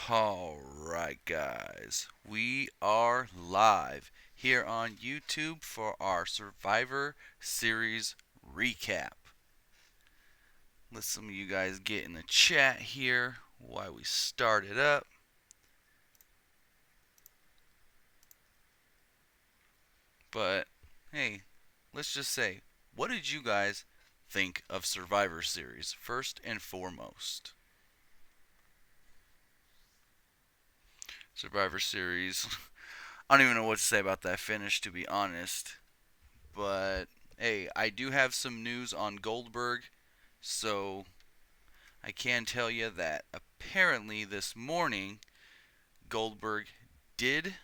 Alright, guys, we are live here on YouTube for our Survivor Series recap. Let some of you guys get in the chat here while we start it up. But, hey, let's just say, what did you guys think of Survivor Series, first and foremost? Survivor Series. I don't even know what to say about that finish, to be honest. But hey, I do have some news on Goldberg, so I can tell you that apparently this morning Goldberg did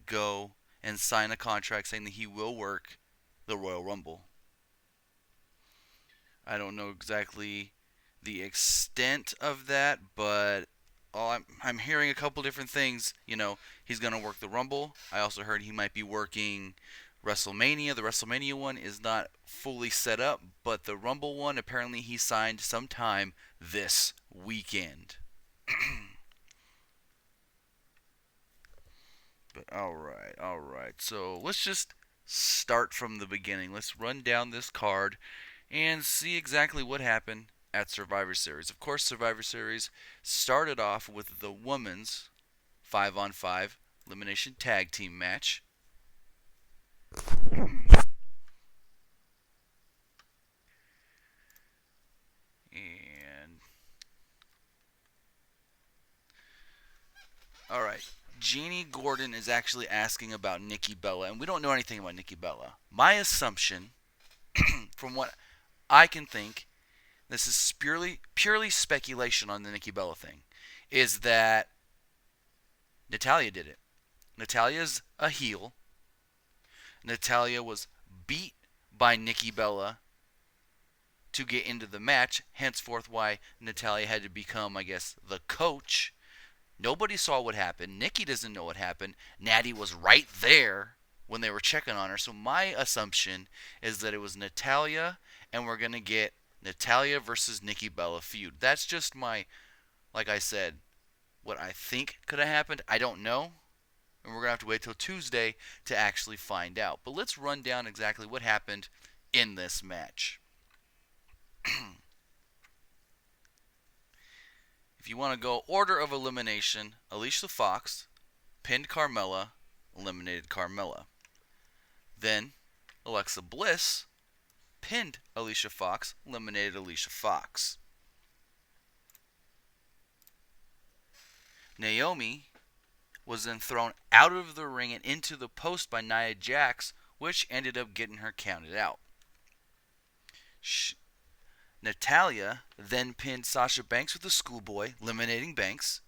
go and sign a contract saying that he will work the Royal Rumble. I don't know exactly the extent of that, but I'm hearing a couple different things. He's going to work the Rumble. I also heard he might be working WrestleMania. The WrestleMania one is not fully set up, but the Rumble one, apparently he signed sometime this weekend. But alright. So let's just start from the beginning. Let's run down this card and see exactly what happened at Survivor Series. Of course, Survivor Series started off with the women's 5-on-5 elimination tag team match. And alright, Jeannie Gordon is actually asking about Nikki Bella, and we don't know anything about Nikki Bella. My assumption, from what I can think, this is purely speculation on the Nikki Bella thing, is that Natalya did it. Natalya's a heel. Natalya was beat by Nikki Bella to get into the match, henceforth why Natalya had to become, I guess, the coach. Nobody saw what happened. Nikki doesn't know what happened. Natty was right there when they were checking on her. So my assumption is that it was Natalya, and we're going to get Natalya versus Nikki Bella feud. That's just my, like I said, what I think could have happened. I don't know. And we're going to have to wait till Tuesday to actually find out. But let's run down exactly what happened in this match. If you want to go order of elimination, Alicia Fox pinned Carmella, eliminated Carmella. Then Alexa Bliss pinned Alicia Fox, eliminated Alicia Fox. Naomi was then thrown out of the ring and into the post by Nia Jax, which ended up getting her counted out. Natalya then pinned Sasha Banks with a schoolboy, eliminating Banks.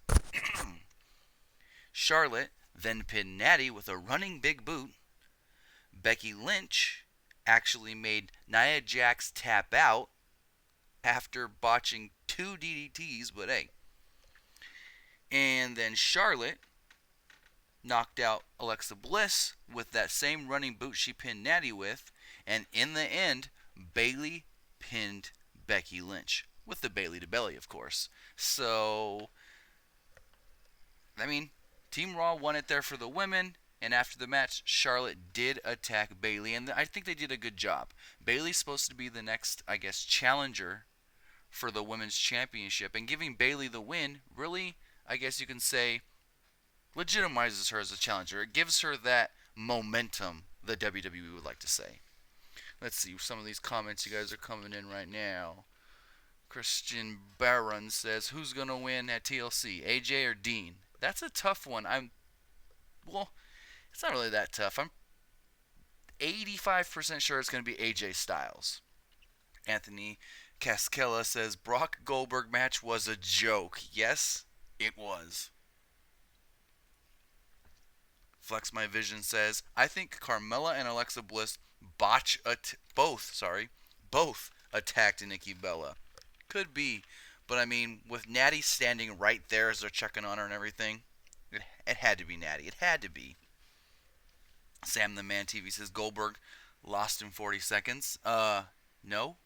Charlotte then pinned Natty with a running big boot. Becky Lynch actually made Nia Jax tap out after botching 2 DDTs, but hey. And then Charlotte knocked out Alexa Bliss with that same running boot she pinned Natty with, and in the end, Bayley pinned Becky Lynch with the Bayley to belly, of course. So, I mean, Team Raw won it there for the women, and after the match, Charlotte did attack Bayley, and I think they did a good job. Bayley's supposed to be the next, I guess, challenger for the women's championship, and giving Bayley the win really, I guess you can say, legitimizes her as a challenger. It gives her that momentum the WWE would like to say. Let's see some of these comments you guys are coming in right now. Christian Barron says, who's going to win at TLC, AJ or Dean? That's a tough one. Well, it's not really that tough. I'm 85% sure it's going to be AJ Styles. Anthony Cascella says, Brock Goldberg match was a joke. Yes, it was. Flex My Vision says, I think Carmella and Alexa Bliss both attacked Nikki Bella. Could be, but I mean, with Natty standing right there as they're checking on her and everything, it had to be Natty. It had to be. Sam the Man TV says Goldberg lost in 40 seconds. No.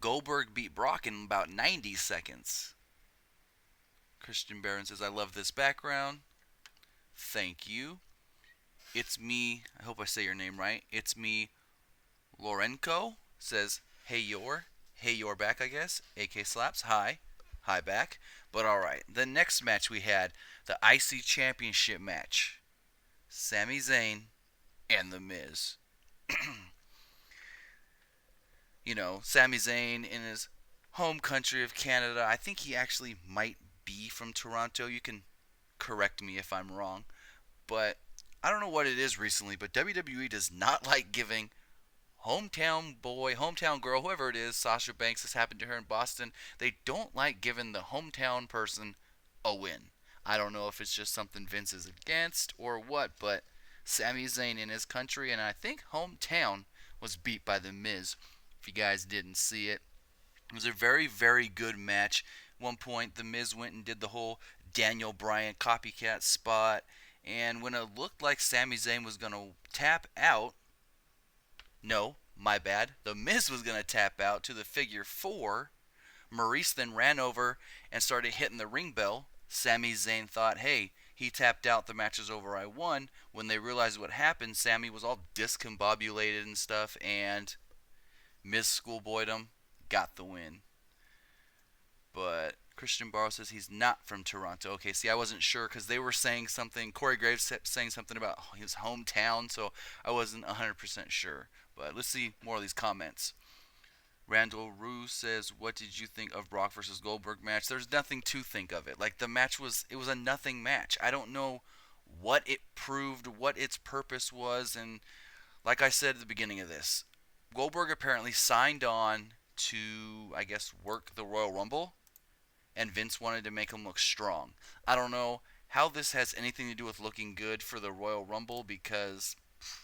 Goldberg beat Brock in about 90 seconds. Christian Barron says, I love this background. Thank you. It's me. I hope I say your name right. It's me, Lorenko. Says, hey, you're. Hey, you're back, I guess. AK Slaps. Hi. Hi, back. But alright. The next match we had, the IC Championship match. Sami Zayn and The Miz. Sami Zayn in his home country of Canada. I think he actually might be from Toronto. You can correct me if I'm wrong. But I don't know what it is recently, but WWE does not like giving hometown boy, hometown girl, whoever it is, Sasha Banks, this happened to her in Boston, they don't like giving the hometown person a win. I don't know if it's just something Vince is against or what, but Sami Zayn in his country, and I think hometown, was beat by The Miz. If you guys didn't see it, it was a very, very good match. At one point, The Miz went and did the whole Daniel Bryan copycat spot, and when it looked like Sami Zayn was going to tap out, no, my bad, The Miz was going to tap out to the figure four, Maurice then ran over and started hitting the ring bell. Sami Zayn thought, hey, he tapped out, the match is over, I won. When they realized what happened, Sami was all discombobulated and stuff, and Miz schoolboyed him, got the win. But Christian Barrow says he's not from Toronto. Okay, see, I wasn't sure because they were saying something. Corey Graves saying something about his hometown, so I wasn't 100% sure. But let's see more of these comments. Randall Rue says, "What did you think of Brock versus Goldberg match?" There's nothing to think of it. Like the match was a nothing match. I don't know what it proved, what its purpose was, and like I said at the beginning of this, Goldberg apparently signed on to, I guess, work the Royal Rumble, and Vince wanted to make him look strong. I don't know how this has anything to do with looking good for the Royal Rumble because,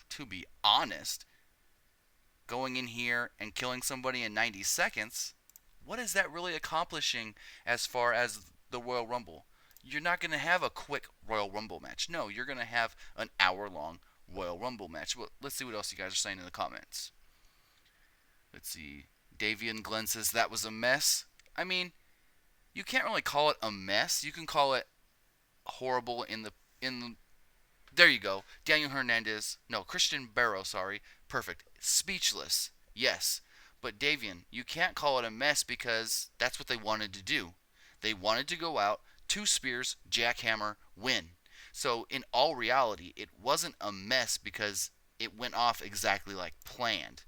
to be honest, going in here and killing somebody in 90 seconds, what is that really accomplishing as far as the Royal Rumble? You're not going to have a quick Royal Rumble match. No, you're going to have an hour-long Royal Rumble match. Well, let's see what else you guys are saying in the comments. Let's see. Davian Glenn says that was a mess. I mean, you can't really call it a mess. You can call it horrible there you go. Daniel Hernandez. No, Christian Barrow, sorry. Perfect. Speechless. Yes. But Davian, you can't call it a mess because that's what they wanted to do. They wanted to go out, two spears, jackhammer, win. So in all reality, it wasn't a mess because it went off exactly like planned.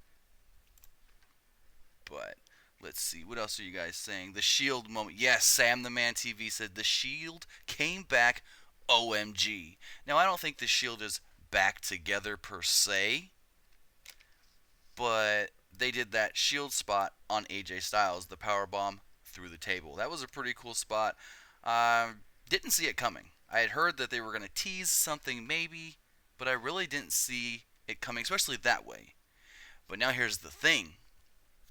But let's see, what else are you guys saying? The Shield moment. Yes, Sam the Man TV said the Shield came back. OMG. Now, I don't think the Shield is back together per se, but they did that Shield spot on AJ Styles, the power bomb through the table. That was a pretty cool spot. Didn't see it coming. I had heard that they were going to tease something maybe, but I really didn't see it coming, especially that way. But now here's the thing.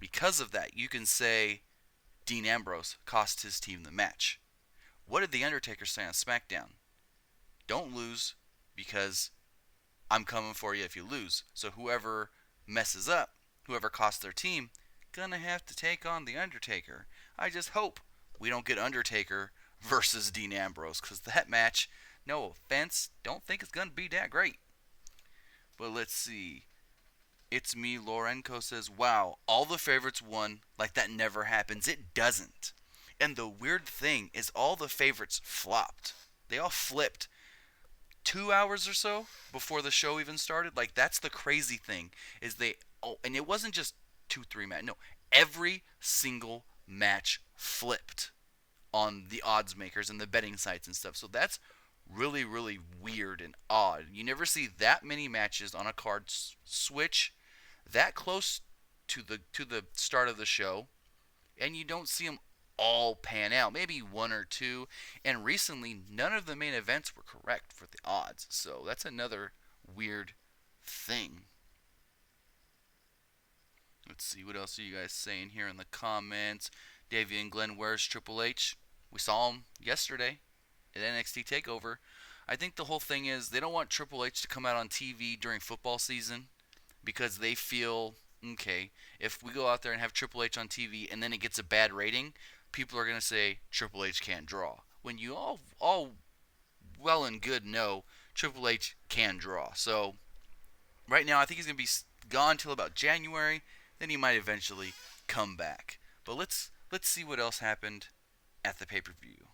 Because of that, you can say Dean Ambrose cost his team the match. What did The Undertaker say on SmackDown? Don't lose because I'm coming for you if you lose. So whoever messes up, whoever costs their team, gonna have to take on The Undertaker. I just hope we don't get Undertaker versus Dean Ambrose because that match, no offense, don't think it's gonna be that great. But let's see. It's me, Lorenko says, wow, all the favorites won like that never happens. It doesn't. And the weird thing is all the favorites flopped. They all flipped 2 hours or so before the show even started. Like, that's the crazy thing is and it wasn't just 2-3 match. No, every single match flipped on the odds makers and the betting sites and stuff. So that's really, really weird and odd. You never see that many matches on a card switch that close to the start of the show, and you don't see them all pan out. Maybe one or two, and recently none of the main events were correct for the odds. So that's another weird thing. Let's see, what else are you guys saying here in the comments? Davey and Glenn, where's Triple H? We saw him yesterday at NXT TakeOver. I think the whole thing is they don't want Triple H to come out on TV during football season because they feel, okay, if we go out there and have Triple H on TV and then it gets a bad rating, people are going to say Triple H can't draw. when you all well and good know Triple H can draw. So right now, I think he's going to be gone till about January. Then he might eventually come back. But let's see what else happened at the pay-per-view.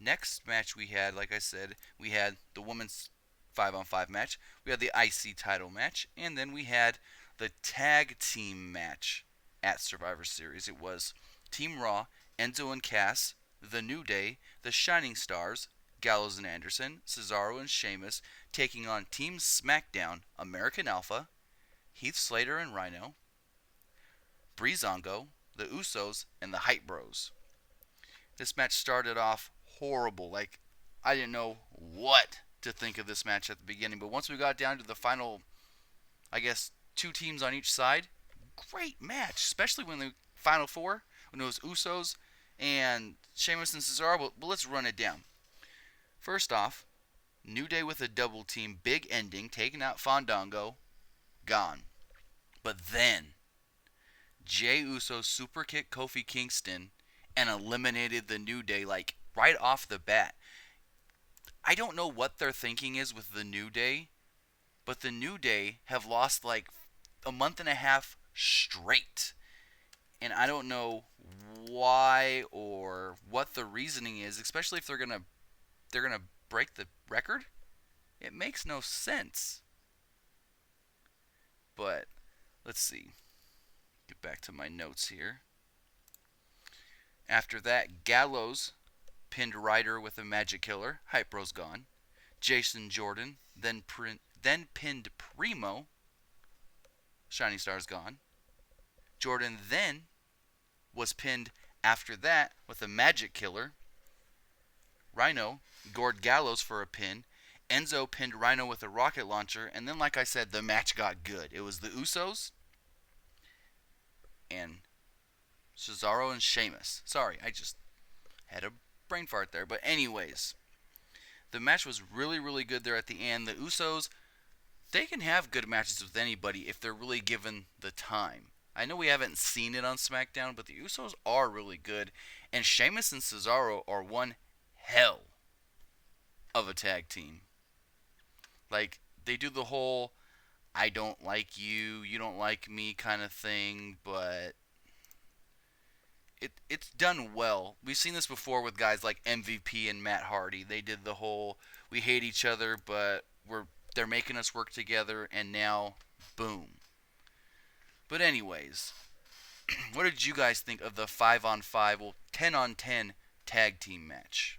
Next match we had, like I said, we had the women's 5-on-5 match. We had the IC title match, and then we had the tag team match at Survivor Series. It was Team Raw, Enzo and Cass, The New Day, The Shining Stars, Gallows and Anderson, Cesaro and Sheamus taking on Team SmackDown, American Alpha, Heath Slater and Rhino, Breezango, the Usos, and the Hype Bros. This match started off horrible. Like, I didn't know what to think of this match at the beginning. But once we got down to the final, I guess, two teams on each side, great match. Especially when the final four, when it was Usos and Sheamus and Cesaro. But let's run it down. First off, New Day with a double team, big ending, taking out Fandango, gone. But then, Jey Uso super kicked Kofi Kingston and eliminated the New Day, like, right off the bat. I don't know what their thinking is with the New Day, but the New Day have lost, like, a month and a half straight. And I don't know why or what the reasoning is, especially if they're gonna break the record. It makes no sense. But let's see. Get back to my notes here. After that, Gallows pinned Ryder with a magic killer. Hype Bros gone. Jason Jordan then pinned Primo. Shining Stars gone. Jordan then was pinned after that with a magic killer. Rhino gored Gallows for a pin. Enzo pinned Rhino with a rocket launcher. And then, like I said, the match got good. It was the Usos and Cesaro and Sheamus. Sorry, I just had a brain fart there. But anyways, the match was really, really good there at the end. The Usos, they can have good matches with anybody if they're really given the time. I know we haven't seen it on SmackDown, but the Usos are really good. And Sheamus and Cesaro are one hell of a tag team. Like, they do the whole I don't like you, you don't like me kind of thing, but it's done well. We've seen this before with guys like MVP and Matt Hardy. They did the whole we hate each other, but they're making us work together, and now boom. But anyways, what did you guys think of the 5-on-5, well, 10-on-10 tag team match?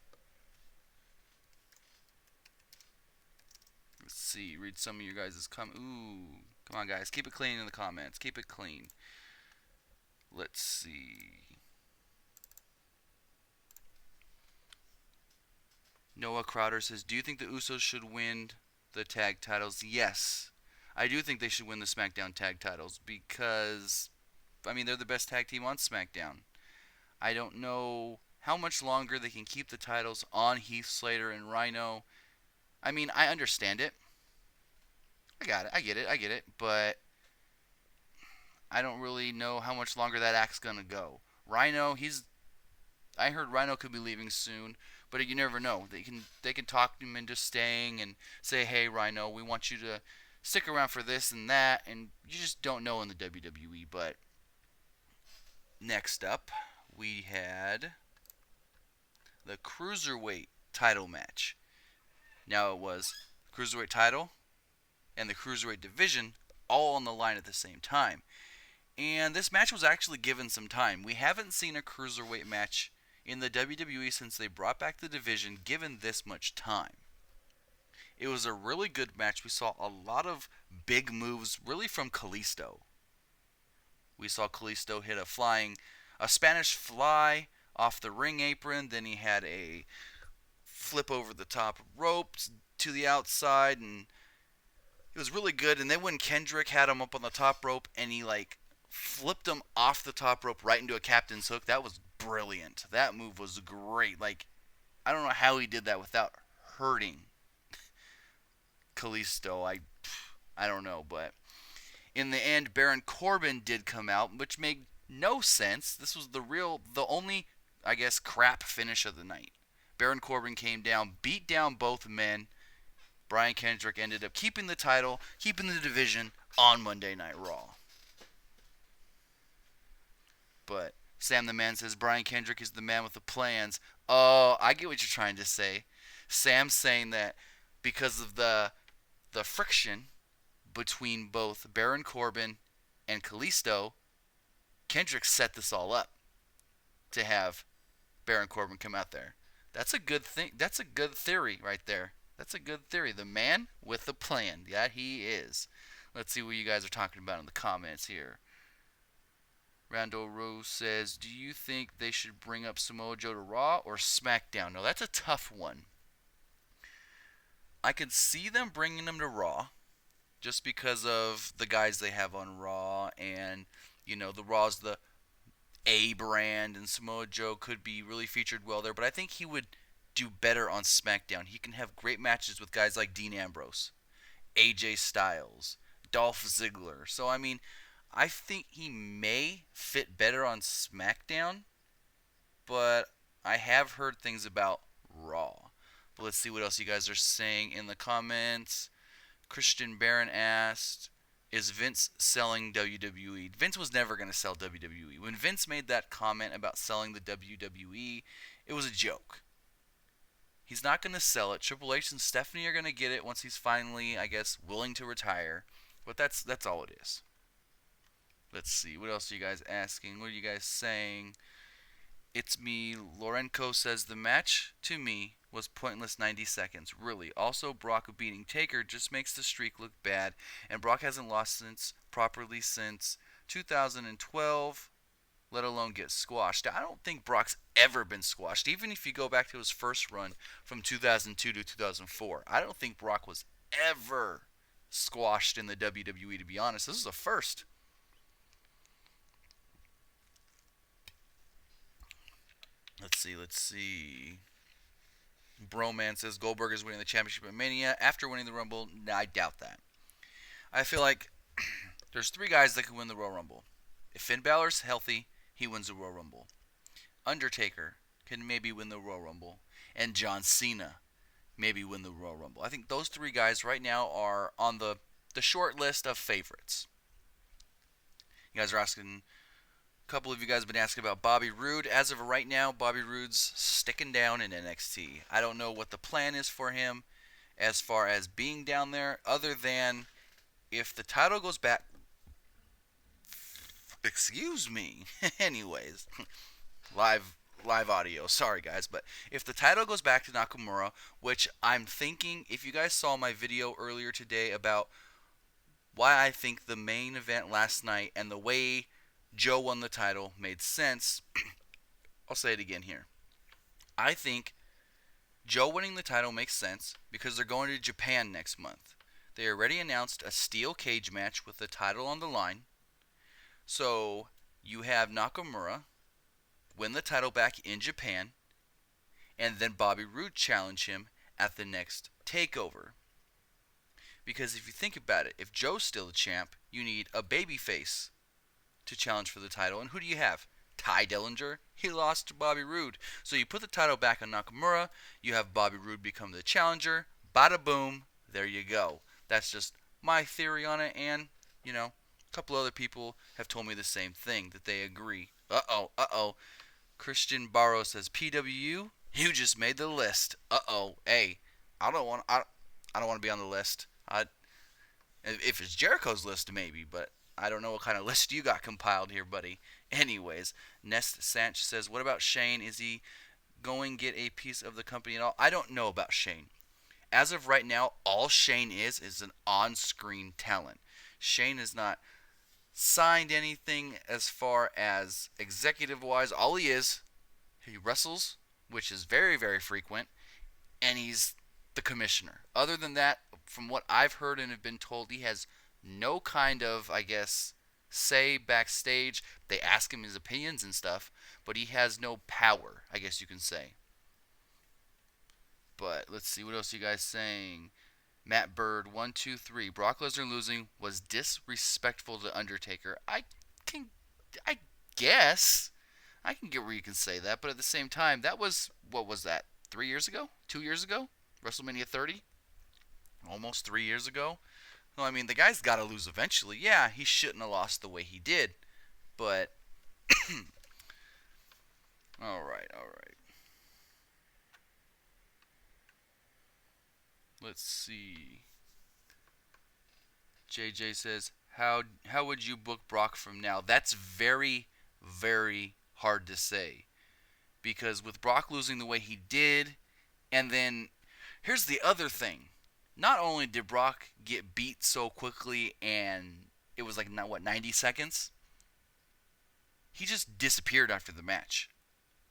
Let's see, read some of your guys' comments. Ooh, come on guys, keep it clean in the comments. Keep it clean. Let's see. Noah Crowder says, do you think the Usos should win the tag titles? Yes. I do think they should win the SmackDown tag titles because, I mean, they're the best tag team on SmackDown. I don't know how much longer they can keep the titles on Heath Slater and Rhino. I mean, I understand it. I got it. I get it. But I don't really know how much longer that act's going to go. Rhino, I heard Rhino could be leaving soon, but you never know. They can talk him into staying and say, hey, Rhino, we want you to stick around for this and that, and you just don't know in the WWE. But next up, we had the Cruiserweight title match. Now it was Cruiserweight title and the Cruiserweight division all on the line at the same time. And this match was actually given some time. We haven't seen a Cruiserweight match in the WWE since they brought back the division given this much time. It was a really good match. We saw a lot of big moves really from Kalisto. We saw Kalisto hit a Spanish fly off the ring apron. Then he had a flip over the top ropes to the outside, and it was really good. And then when Kendrick had him up on the top rope and he flipped him off the top rope right into a captain's hook, that was brilliant. That move was great. I don't know how he did that without hurting Kalisto. I don't know, but in the end, Baron Corbin did come out, which made no sense. This was the only, I guess, crap finish of the night. Baron Corbin came down, beat down both men. Brian Kendrick ended up keeping the title, keeping the division on Monday Night Raw. But Sam the Man says Brian Kendrick is the man with the plans. Oh, I get what you're trying to say. Sam's saying that because of the friction between both Baron Corbin and Kalisto, Kendrick set this all up to have Baron Corbin come out there. That's a good thing. That's a good theory right there. That's a good theory. The man with the plan. Yeah, he is. Let's see what you guys are talking about in the comments here. Randall Rose says, do you think they should bring up Samoa Joe to Raw or SmackDown? No, that's a tough one. I could see them bringing him to Raw just because of the guys they have on Raw, and, you know, the Raw's the A brand, and Samoa Joe could be really featured well there, but I think he would do better on SmackDown. He can have great matches with guys like Dean Ambrose, AJ Styles, Dolph Ziggler. So, I mean, I think he may fit better on SmackDown, but I have heard things about Raw. But let's see what else you guys are saying in the comments. Christian Barron asked, is Vince selling WWE? Vince was never going to sell WWE. When Vince made that comment about selling the WWE, it was a joke. He's not going to sell it. Triple H and Stephanie are going to get it once he's finally, I guess, willing to retire. But that's all it is. Let's see. What else are you guys asking? What are you guys saying? It's me. Lorenko says the match, to me, was pointless 90 seconds. Really. Also, Brock beating Taker just makes the streak look bad. And Brock hasn't lost properly since 2012, let alone get squashed. I don't think Brock's ever been squashed. Even if you go back to his first run from 2002 to 2004, I don't think Brock was ever squashed in the WWE, to be honest. This is a first. Let's see. Broman says Goldberg is winning the championship at Mania after winning the Rumble. Nah, I doubt that. I feel like there's three guys that can win the Royal Rumble. If Finn Balor's healthy, he wins the Royal Rumble. Undertaker can maybe win the Royal Rumble. And John Cena maybe win the Royal Rumble. I think those three guys right now are on the short list of favorites. You guys are asking... A couple of you guys have been asking about Bobby Roode. As of right now, Bobby Roode's sticking down in NXT. I don't know what the plan is for him as far as being down there, other than if the title goes back... Excuse me. Anyways, live audio. Sorry, guys. But if the title goes back to Nakamura, which I'm thinking, if you guys saw my video earlier today about why I think the main event last night and the way Joe won the title made sense, I'll say it again here. I think Joe winning the title makes sense because they're going to Japan next month. They already announced a steel cage match with the title on the line. So you have Nakamura win the title back in Japan, and then Bobby Roode challenge him at the next takeover. Because if you think about it, if Joe's still the champ, you need a babyface to challenge for the title. And who do you have? Ty Dillinger. He lost to Bobby Roode. So you put the title back on Nakamura. You have Bobby Roode become the challenger. Bada boom. There you go. That's just my theory on it. And, you know, a couple other people have told me the same thing, that they agree. Uh-oh. Christian Barrow says, PWU, you just made the list. Uh-oh. Hey, I don't want to be on the list. If it's Jericho's list, maybe, but I don't know what kind of list you got compiled here, buddy. Anyways, Nest Sanch says, what about Shane? Is he going to get a piece of the company at all? I don't know about Shane. As of right now, all Shane is an on-screen talent. Shane has not signed anything as far as executive-wise. All he wrestles, which is very, very frequent, and he's the commissioner. Other than that, from what I've heard and have been told, he has no kind of, I guess, say backstage. They ask him his opinions and stuff, but he has no power, I guess you can say. But let's see, what else are you guys saying? Matt Bird, 123. Brock Lesnar losing was disrespectful to Undertaker. I guess I can get where you can say that, but at the same time, that was, what was that? 3 years ago? 2 years ago? WrestleMania 30? Almost 3 years ago? No, I mean, the guy's got to lose eventually. Yeah, he shouldn't have lost the way he did. But, alright, alright. Let's see. JJ says, how would you book Brock from now? That's very, very hard to say. Because with Brock losing the way he did, and then here's the other thing. Not only did Brock get beat so quickly and it was like, 90 seconds? He just disappeared after the match.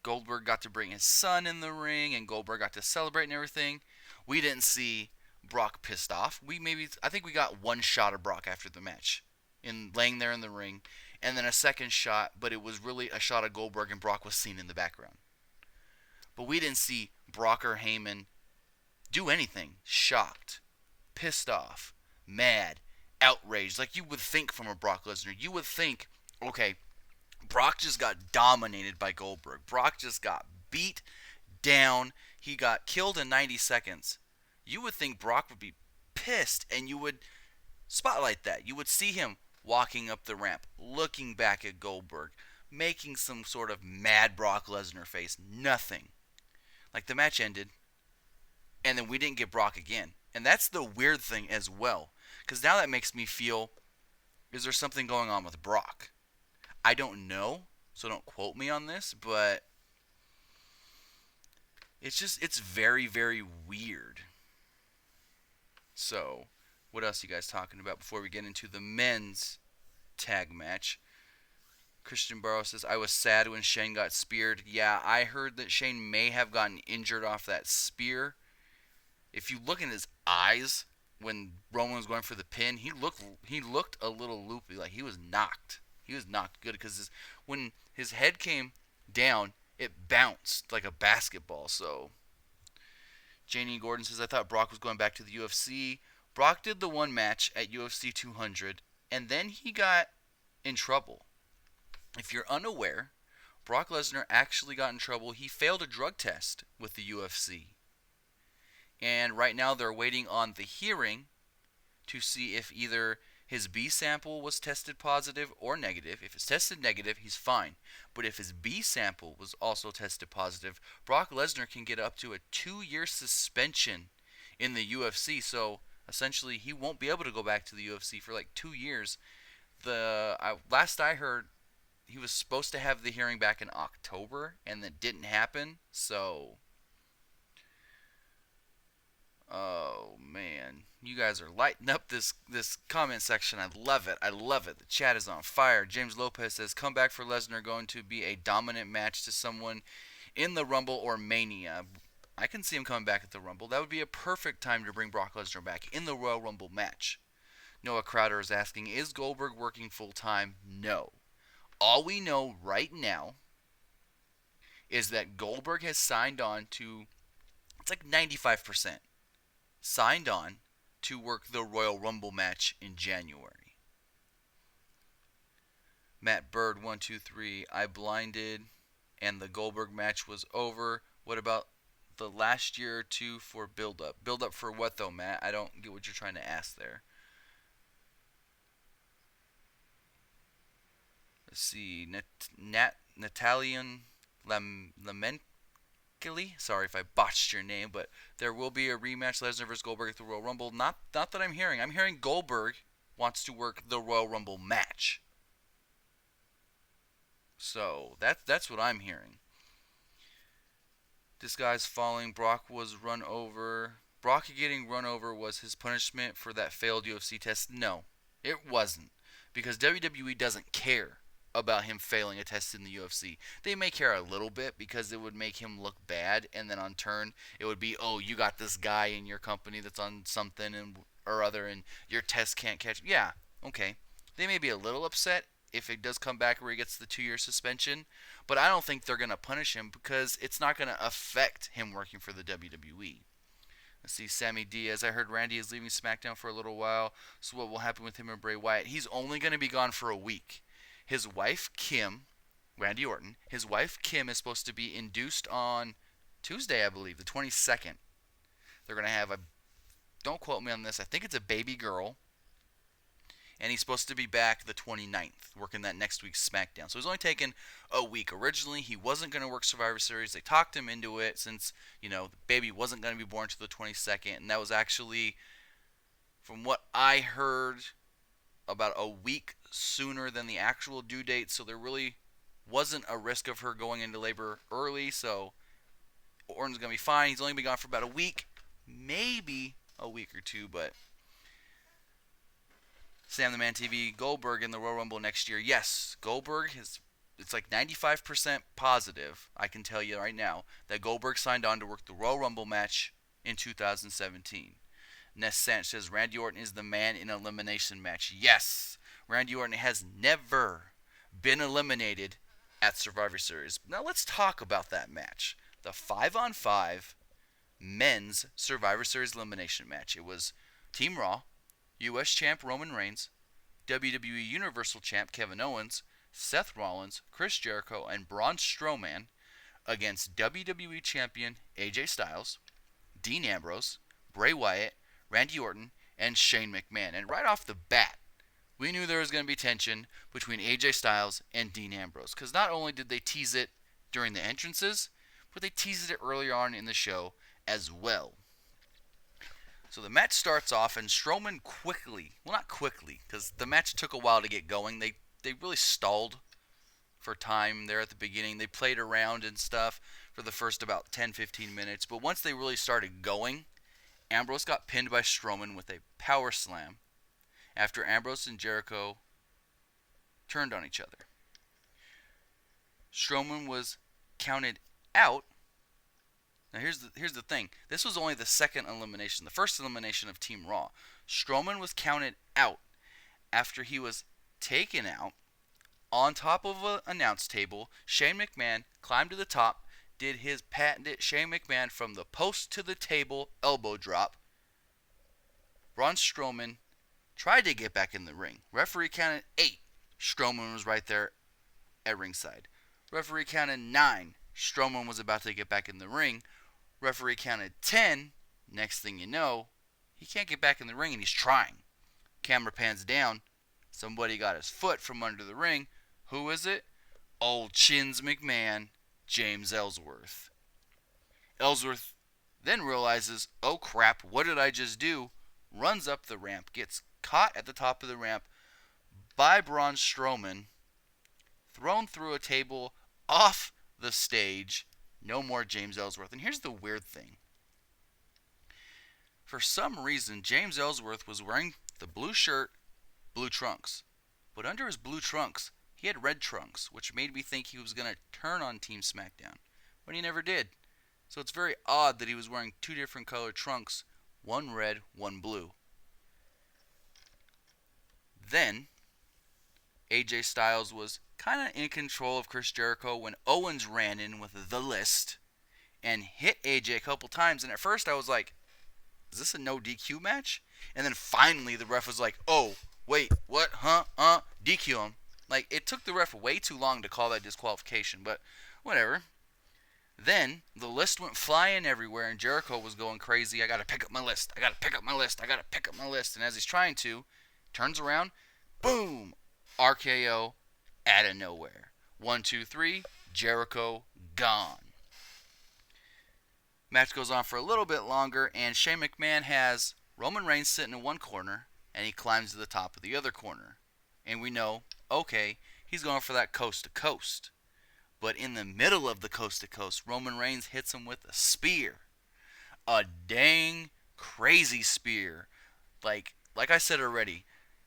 Goldberg got to bring his son in the ring, and Goldberg got to celebrate and everything. We didn't see Brock pissed off. I think we got one shot of Brock after the match, in laying there in the ring, and then a second shot, but it was really a shot of Goldberg, and Brock was seen in the background. But we didn't see Brock or Heyman do anything. Shocked, pissed off, mad, outraged, like you would think from a Brock Lesnar. You would think, okay, Brock just got dominated by Goldberg. Brock just got beat down. He got killed in 90 seconds. You would think Brock would be pissed, and you would spotlight that. You would see him walking up the ramp, looking back at Goldberg, making some sort of mad Brock Lesnar face. Nothing. Like, the match ended, and then we didn't get Brock again. And that's the weird thing as well. Because now that makes me feel, is there something going on with Brock? I don't know, so don't quote me on this, but it's very, very weird. So, what else are you guys talking about before we get into the men's tag match? Christian Barrow says, I was sad when Shane got speared. Yeah, I heard that Shane may have gotten injured off that spear. If you look in his eyes when Roman was going for the pin, he looked a little loopy, like he was knocked. He was knocked good because when his head came down, it bounced like a basketball. So, Janie Gordon says, I thought Brock was going back to the UFC. Brock did the one match at UFC 200, and then he got in trouble. If you're unaware, Brock Lesnar actually got in trouble. He failed a drug test with the UFC. And right now they're waiting on the hearing to see if either his B sample was tested positive or negative. If it's tested negative, he's fine. But if his B sample was also tested positive, Brock Lesnar can get up to a 2-year suspension in the UFC. So essentially, he won't be able to go back to the UFC for like 2 years. Last I heard, he was supposed to have the hearing back in October, and that didn't happen. So, oh man, you guys are lighting up this comment section. I love it. I love it. The chat is on fire. James Lopez says, comeback for Lesnar going to be a dominant match to someone in the Rumble or Mania. I can see him coming back at the Rumble. That would be a perfect time to bring Brock Lesnar back in the Royal Rumble match. Noah Crowder is asking, is Goldberg working full time? No. All we know right now is that Goldberg has signed on to, it's like 95%, signed on to work the Royal Rumble match in January. Matt Bird, 123, I blinded and the Goldberg match was over. What about the last year or two for build-up? Build-up for what though, Matt? I don't get what you're trying to ask there. Let's see, Natalian Lamenkeli. Sorry if I botched your name, but there will be a rematch, Lesnar vs. Goldberg at the Royal Rumble. Not that I'm hearing. I'm hearing Goldberg wants to work the Royal Rumble match. So that's what I'm hearing. This guy's falling. Brock was run over. Brock getting run over was his punishment for that failed UFC test. No, it wasn't, because WWE doesn't care about him failing a test in the UFC. They may care a little bit because it would make him look bad, and then on turn it would be, oh, you got this guy in your company that's on something or other, and your test can't catch. Yeah, okay. They may be a little upset if it does come back where he gets the 2-year suspension, but I don't think they're going to punish him because it's not going to affect him working for the WWE. Let's see, Sammy Diaz. I heard Randy is leaving SmackDown for a little while, so what will happen with him and Bray Wyatt? He's only going to be gone for a week. His wife, Kim, Randy Orton, his wife, Kim, is supposed to be induced on Tuesday, I believe, the 22nd. They're going to have a, don't quote me on this, I think it's a baby girl. And he's supposed to be back the 29th, working that next week's SmackDown. So he's only taken a week. Originally, he wasn't going to work Survivor Series. They talked him into it since, the baby wasn't going to be born until the 22nd. And that was actually, from what I heard, about a week sooner than the actual due date. So there really wasn't a risk of her going into labor early. So Orton's going to be fine. He's only been gone for about a week, maybe a week or two, but Sam the Man TV, Goldberg in the Royal Rumble next year. Yes, Goldberg it's like 95% positive, I can tell you right now, that Goldberg signed on to work the Royal Rumble match in 2017. Ness Sanch says Randy Orton is the man in an elimination match. Yes, Randy Orton has never been eliminated at Survivor Series. Now let's talk about that match. The 5-on-5 men's Survivor Series elimination match. It was Team Raw, U.S. Champ Roman Reigns, WWE Universal Champ Kevin Owens, Seth Rollins, Chris Jericho, and Braun Strowman against WWE Champion AJ Styles, Dean Ambrose, Bray Wyatt, Randy Orton, and Shane McMahon. And right off the bat, we knew there was going to be tension between AJ Styles and Dean Ambrose. Because not only did they tease it during the entrances, but they teased it earlier on in the show as well. So the match starts off, and Strowman quickly, well, not quickly, because the match took a while to get going. They really stalled for time there at the beginning. They played around and stuff for the first about 10-15 minutes. But once they really started going, Ambrose got pinned by Strowman with a power slam after Ambrose and Jericho turned on each other. Strowman was counted out. Now here's the thing. This was only the second elimination, the first elimination of Team Raw. Strowman was counted out after he was taken out on top of an announce table. Shane McMahon climbed to the top, did his patented Shane McMahon from the post to the table elbow drop. Braun Strowman tried to get back in the ring. Referee counted 8. Strowman was right there at ringside. Referee counted 9. Strowman was about to get back in the ring. Referee counted 10. Next thing you know, he can't get back in the ring and he's trying. Camera pans down. Somebody got his foot from under the ring. Who is it? Old Chins McMahon, James Ellsworth. Ellsworth then realizes, oh crap, what did I just do? Runs up the ramp, gets caught at the top of the ramp by Braun Strowman, thrown through a table, off the stage. No more James Ellsworth. And here's the weird thing. For some reason, James Ellsworth was wearing the blue shirt, blue trunks. But under his blue trunks, he had red trunks, which made me think he was going to turn on Team SmackDown. But he never did. So it's very odd that he was wearing two different colored trunks, one red, one blue. Then, AJ Styles was kind of in control of Chris Jericho when Owens ran in with the list and hit AJ a couple times. And at first I was like, is this a no DQ match? And then finally the ref was like, oh, wait, what? DQ him. Like, it took the ref way too long to call that disqualification, but whatever. Then the list went flying everywhere and Jericho was going crazy. I got to pick up my list. I got to pick up my list. I got to pick up my list. And as he's trying to, turns around, boom, RKO out of nowhere. 1, 2, 3, Jericho gone. Match goes on for a little bit longer, and Shane McMahon has Roman Reigns sitting in one corner, and he climbs to the top of the other corner. And we know, okay, he's going for that coast to coast. But in the middle of the coast to coast, Roman Reigns hits him with a spear. A dang crazy spear. Like I said already,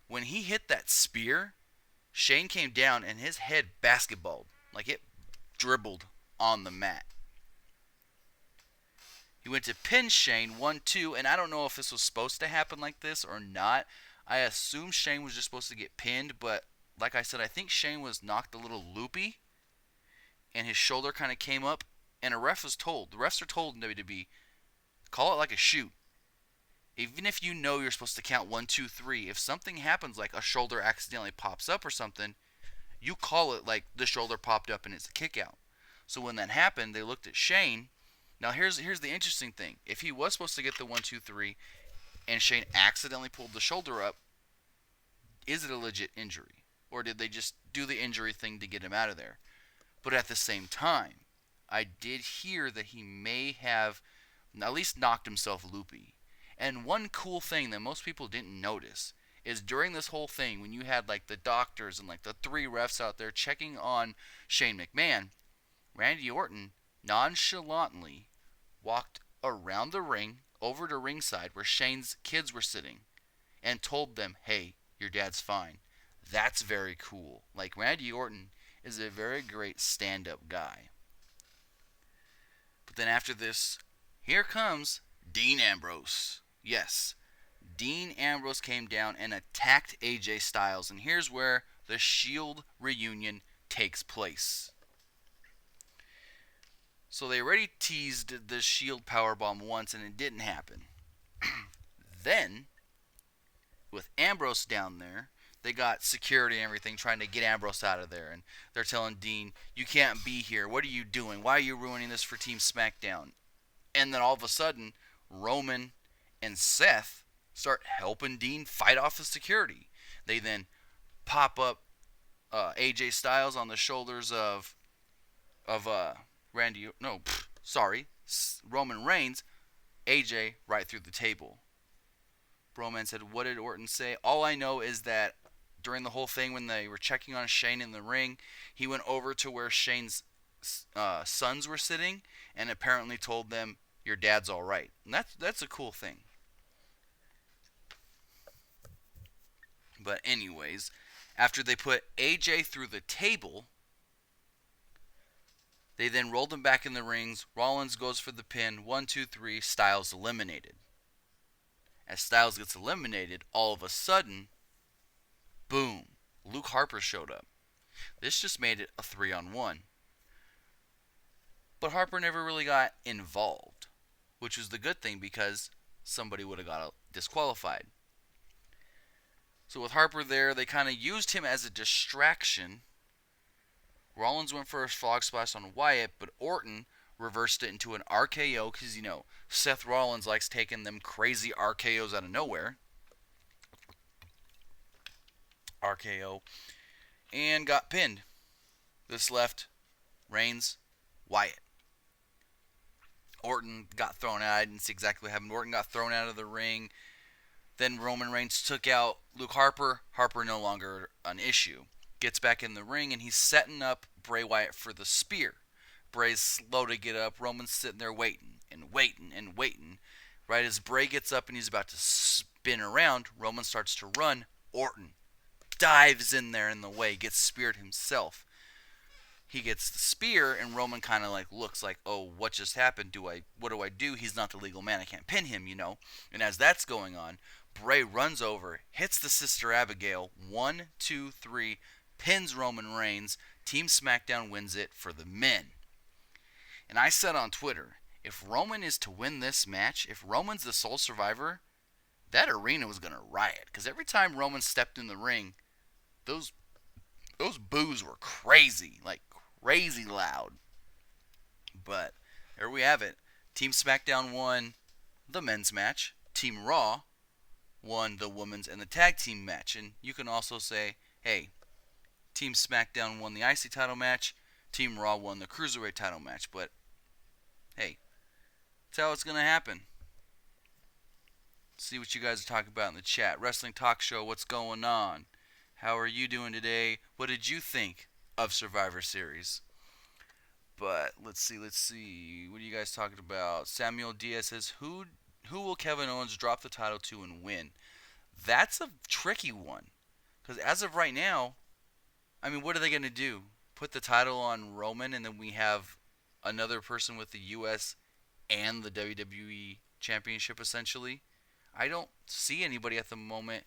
when he hit that spear, Shane came down and his head basketballed. Like it dribbled on the mat. He went to pin Shane 1-2, and I don't know if this was supposed to happen like this or not. I assume Shane was just supposed to get pinned, but like I said, I think Shane was knocked a little loopy, and his shoulder kind of came up, and the refs are told in WWE, call it like a shoot. Even if you know you're supposed to count 1, 2, 3, if something happens like a shoulder accidentally pops up or something, you call it like the shoulder popped up and it's a kick out. So when that happened, they looked at Shane, Now here's the interesting thing. If he was supposed to get the 1, 2, 3, and Shane accidentally pulled the shoulder up, is it a legit injury, or did they just do the injury thing to get him out of there? But at the same time, I did hear that he may have at least knocked himself loopy. And one cool thing that most people didn't notice is during this whole thing, when you had like the doctors and like the 3 refs out there checking on Shane McMahon, Randy Orton nonchalantly walked around the ring over to ringside where Shane's kids were sitting and told them, hey, your dad's fine. That's very cool. Like, Randy Orton is a very great stand up guy. But then after this, here comes Dean Ambrose. Yes, Dean Ambrose came down and attacked AJ Styles, and here's where the Shield reunion takes place. So they already teased the Shield powerbomb once, and it didn't happen. Then, with Ambrose down there, they got security and everything trying to get Ambrose out of there, and they're telling Dean, you can't be here. What are you doing? Why are you ruining this for Team SmackDown? And then all of a sudden, Roman and Seth start helping Dean fight off the security. They then pop up AJ Styles on the shoulders of Roman Reigns, AJ right through the table. Roman said, what did Orton say? All I know is that during the whole thing when they were checking on Shane in the ring, he went over to where Shane's sons were sitting and apparently told them, your dad's all right. And that's a cool thing. But anyways, after they put AJ through the table, they then rolled him back in the rings. Rollins goes for the pin. 1, 2, 3. Styles eliminated. As Styles gets eliminated, all of a sudden, boom, Luke Harper showed up. This just made it a 3-on-1. But Harper never really got involved, which was the good thing because somebody would have got disqualified. So with Harper there, they kind of used him as a distraction. Rollins went for a frog splash on Wyatt, but Orton reversed it into an RKO because, Seth Rollins likes taking them crazy RKOs out of nowhere. RKO. And got pinned. This left Reigns, Wyatt. Orton got thrown out. I didn't see exactly what happened. Orton got thrown out of the ring. Then Roman Reigns took out Luke Harper. Harper no longer an issue. Gets back in the ring, and he's setting up Bray Wyatt for the spear. Bray's slow to get up. Roman's sitting there waiting and waiting and waiting. Right as Bray gets up and he's about to spin around, Roman starts to run. Orton dives in there in the way, gets speared himself. He gets the spear, and Roman kind of looks like, oh, what just happened? What do I do? He's not the legal man. I can't pin him, And as that's going on, Bray runs over, hits the Sister Abigail. 1, 2, 3, pins Roman Reigns. Team SmackDown wins it for the men. And I said on Twitter, if Roman is to win this match, if Roman's the sole survivor, that arena was going to riot. Because every time Roman stepped in the ring, those boos were crazy. Crazy loud. But there we have it. Team SmackDown won the men's match. Team Raw won the women's and the tag team match. And you can also say, hey, Team SmackDown won the IC title match. Team Raw won the Cruiserweight title match. But, hey, that's how it's going to happen. See what you guys are talking about in the chat. Wrestling Talk Show, what's going on? How are you doing today? What did you think of Survivor Series? But, let's see. What are you guys talking about? Samuel Diaz says, who will Kevin Owens drop the title to and win? That's a tricky one. Because as of right now, what are they going to do? Put the title on Roman, and then we have another person with the U.S. and the WWE Championship, essentially? I don't see anybody at the moment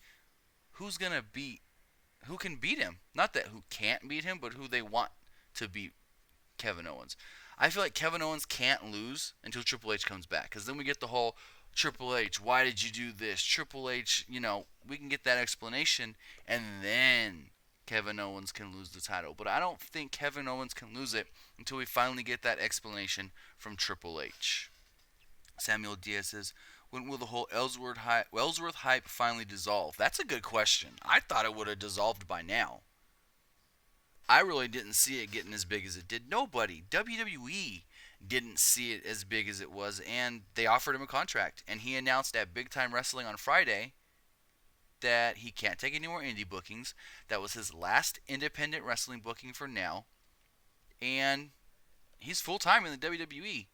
who can beat him. Not that who can't beat him, but who they want to beat Kevin Owens. I feel like Kevin Owens can't lose until Triple H comes back, because then we get the whole Triple H, why did you do this? Triple H, we can get that explanation, and then Kevin Owens can lose the title. But I don't think Kevin Owens can lose it until we finally get that explanation from Triple H. Samuel Diaz says, when will the whole Ellsworth hype finally dissolve? That's a good question. I thought it would have dissolved by now. I really didn't see it getting as big as it did. Nobody. WWE didn't see it as big as it was, and they offered him a contract. And he announced at Big Time Wrestling on Friday that he can't take any more indie bookings. That was his last independent wrestling booking for now. And he's full-time in the WWE.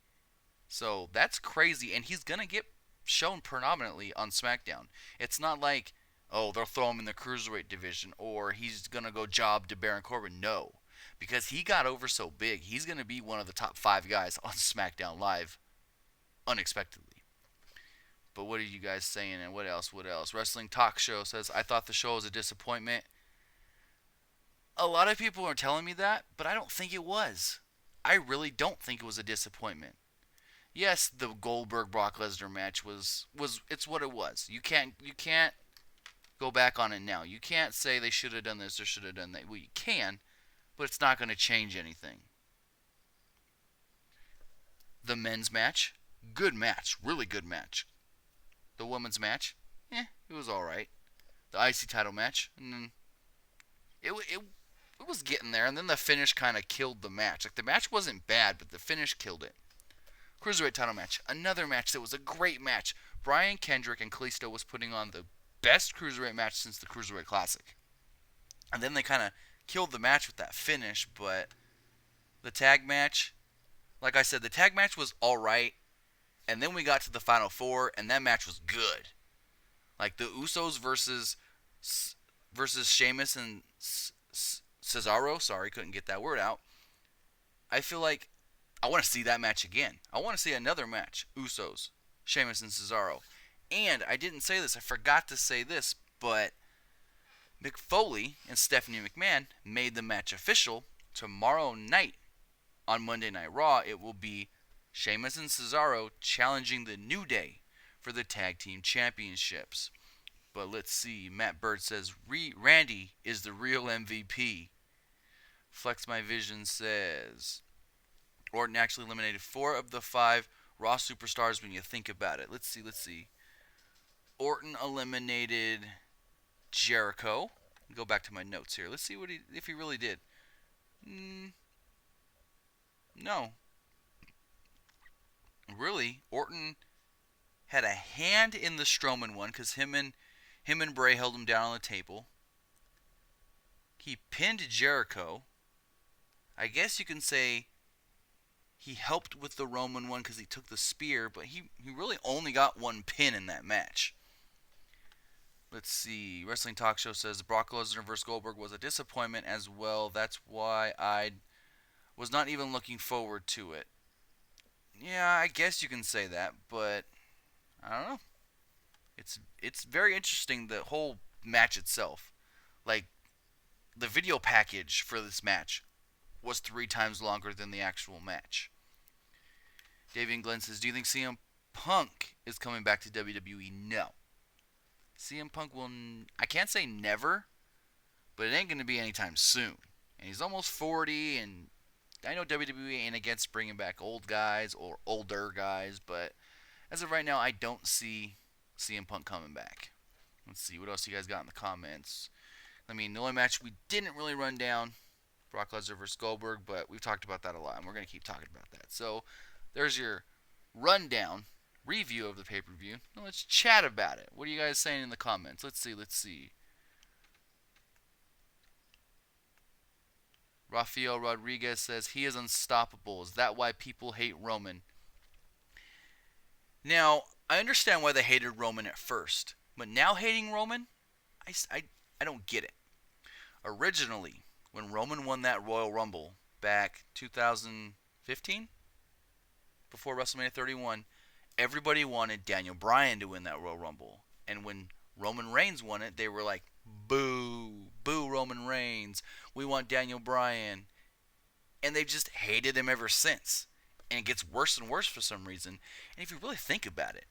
So that's crazy. And he's going to get shown predominantly on SmackDown. It's not like, oh, they'll throw him in the Cruiserweight division or he's going to go job to Baron Corbin. No. Because he got over so big, he's going to be one of the top 5 guys on SmackDown Live unexpectedly. But what are you guys saying? And what else? Wrestling Talk Show says, I thought the show was a disappointment. A lot of people are telling me that, but I don't think it was. I really don't think it was a disappointment. Yes, the Goldberg Brock Lesnar match was it's what it was. You can't go back on it now. You can't say they should have done this or should have done that. Well, you can, but it's not going to change anything. The men's match, good match, really good match. The women's match, it was all right. The IC title match, it was getting there, and then the finish kind of killed the match. Like, the match wasn't bad, but the finish killed it. Cruiserweight title match, another match that was a great match. Brian Kendrick and Kalisto was putting on the best Cruiserweight match since the Cruiserweight Classic. And then they kind of killed the match with that finish, but the tag match, like I said, the tag match was all right. And then we got to the Final Four, and that match was good. Like, the Usos versus Sheamus and Cesaro. Sorry, couldn't get that word out. I feel like I want to see that match again. I want to see another match. Usos, Sheamus, and Cesaro. And I didn't say this. I forgot to say this, but Mick Foley and Stephanie McMahon made the match official. Tomorrow night on Monday Night Raw, it will be Sheamus and Cesaro challenging the New Day for the Tag Team Championships. But let's see. Matt Bird says, Randy is the real MVP. Flex My Vision says, Orton actually eliminated 4 of the 5 Raw superstars when you think about it. Let's see. Orton eliminated Jericho. Go back to my notes here. Let's see if he really did. No. Really, Orton had a hand in the Strowman one because him and Bray held him down on the table. He pinned Jericho. I guess you can say he helped with the Roman one because he took the spear, but he really only got 1 pin in that match. Let's see. Wrestling Talk Show says Brock Lesnar vs. Goldberg was a disappointment as well. That's why I was not even looking forward to it. Yeah, I guess you can say that, but I don't know. It's very interesting, the whole match itself. Like, the video package for this match was 3 times longer than the actual match. David Glenn says, do you think CM Punk is coming back to WWE? No. CM Punk will, I can't say never, but it ain't going to be anytime soon. And he's almost 40, and I know WWE ain't against bringing back old guys or older guys, but as of right now, I don't see CM Punk coming back. Let's see, what else you guys got in the comments? I mean, the only match we didn't really run down, Brock Lesnar vs. Goldberg, but we've talked about that a lot, and we're going to keep talking about that. So, there's your rundown, review of the pay-per-view. Now let's chat about it. What are you guys saying in the comments? Let's see. Rafael Rodriguez says, he is unstoppable. Is that why people hate Roman? Now, I understand why they hated Roman at first, but now hating Roman, I don't get it. Originally, when Roman won that Royal Rumble back 2015, before WrestleMania 31, everybody wanted Daniel Bryan to win that Royal Rumble. And when Roman Reigns won it, they were like, boo, boo Roman Reigns. We want Daniel Bryan. And they've just hated him ever since. And it gets worse and worse for some reason. And if you really think about it,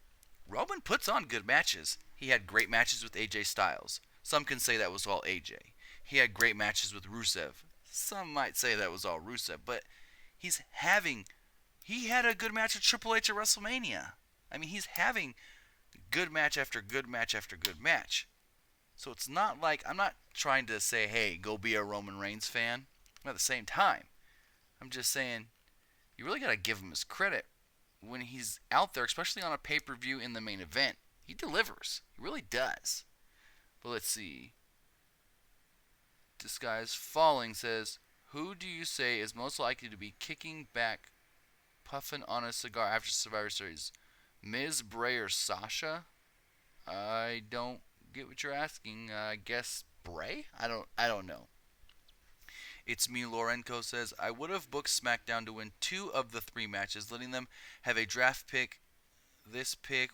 Roman puts on good matches. He had great matches with AJ Styles. Some can say that was all AJ. He had great matches with Rusev. Some might say that was all Rusev, but he's having he had a good match with Triple H at WrestleMania. I mean, he's having good match after good match after good match. So it's not like I'm not trying to say, hey, go be a Roman Reigns fan. But at the same time, I'm just saying you really got to give him his credit when he's out there, especially on a pay-per-view in the main event. He delivers. He really does. But let's see. This guy's falling says, who do you say is most likely to be kicking back, puffing on a cigar after Survivor Series? Miz, Bray, or Sasha? I don't get what you're asking. I guess Bray? I don't know. It's me, Lorenko says, I would have booked SmackDown to win 2 of the 3 matches, letting them have a draft pick. This pick,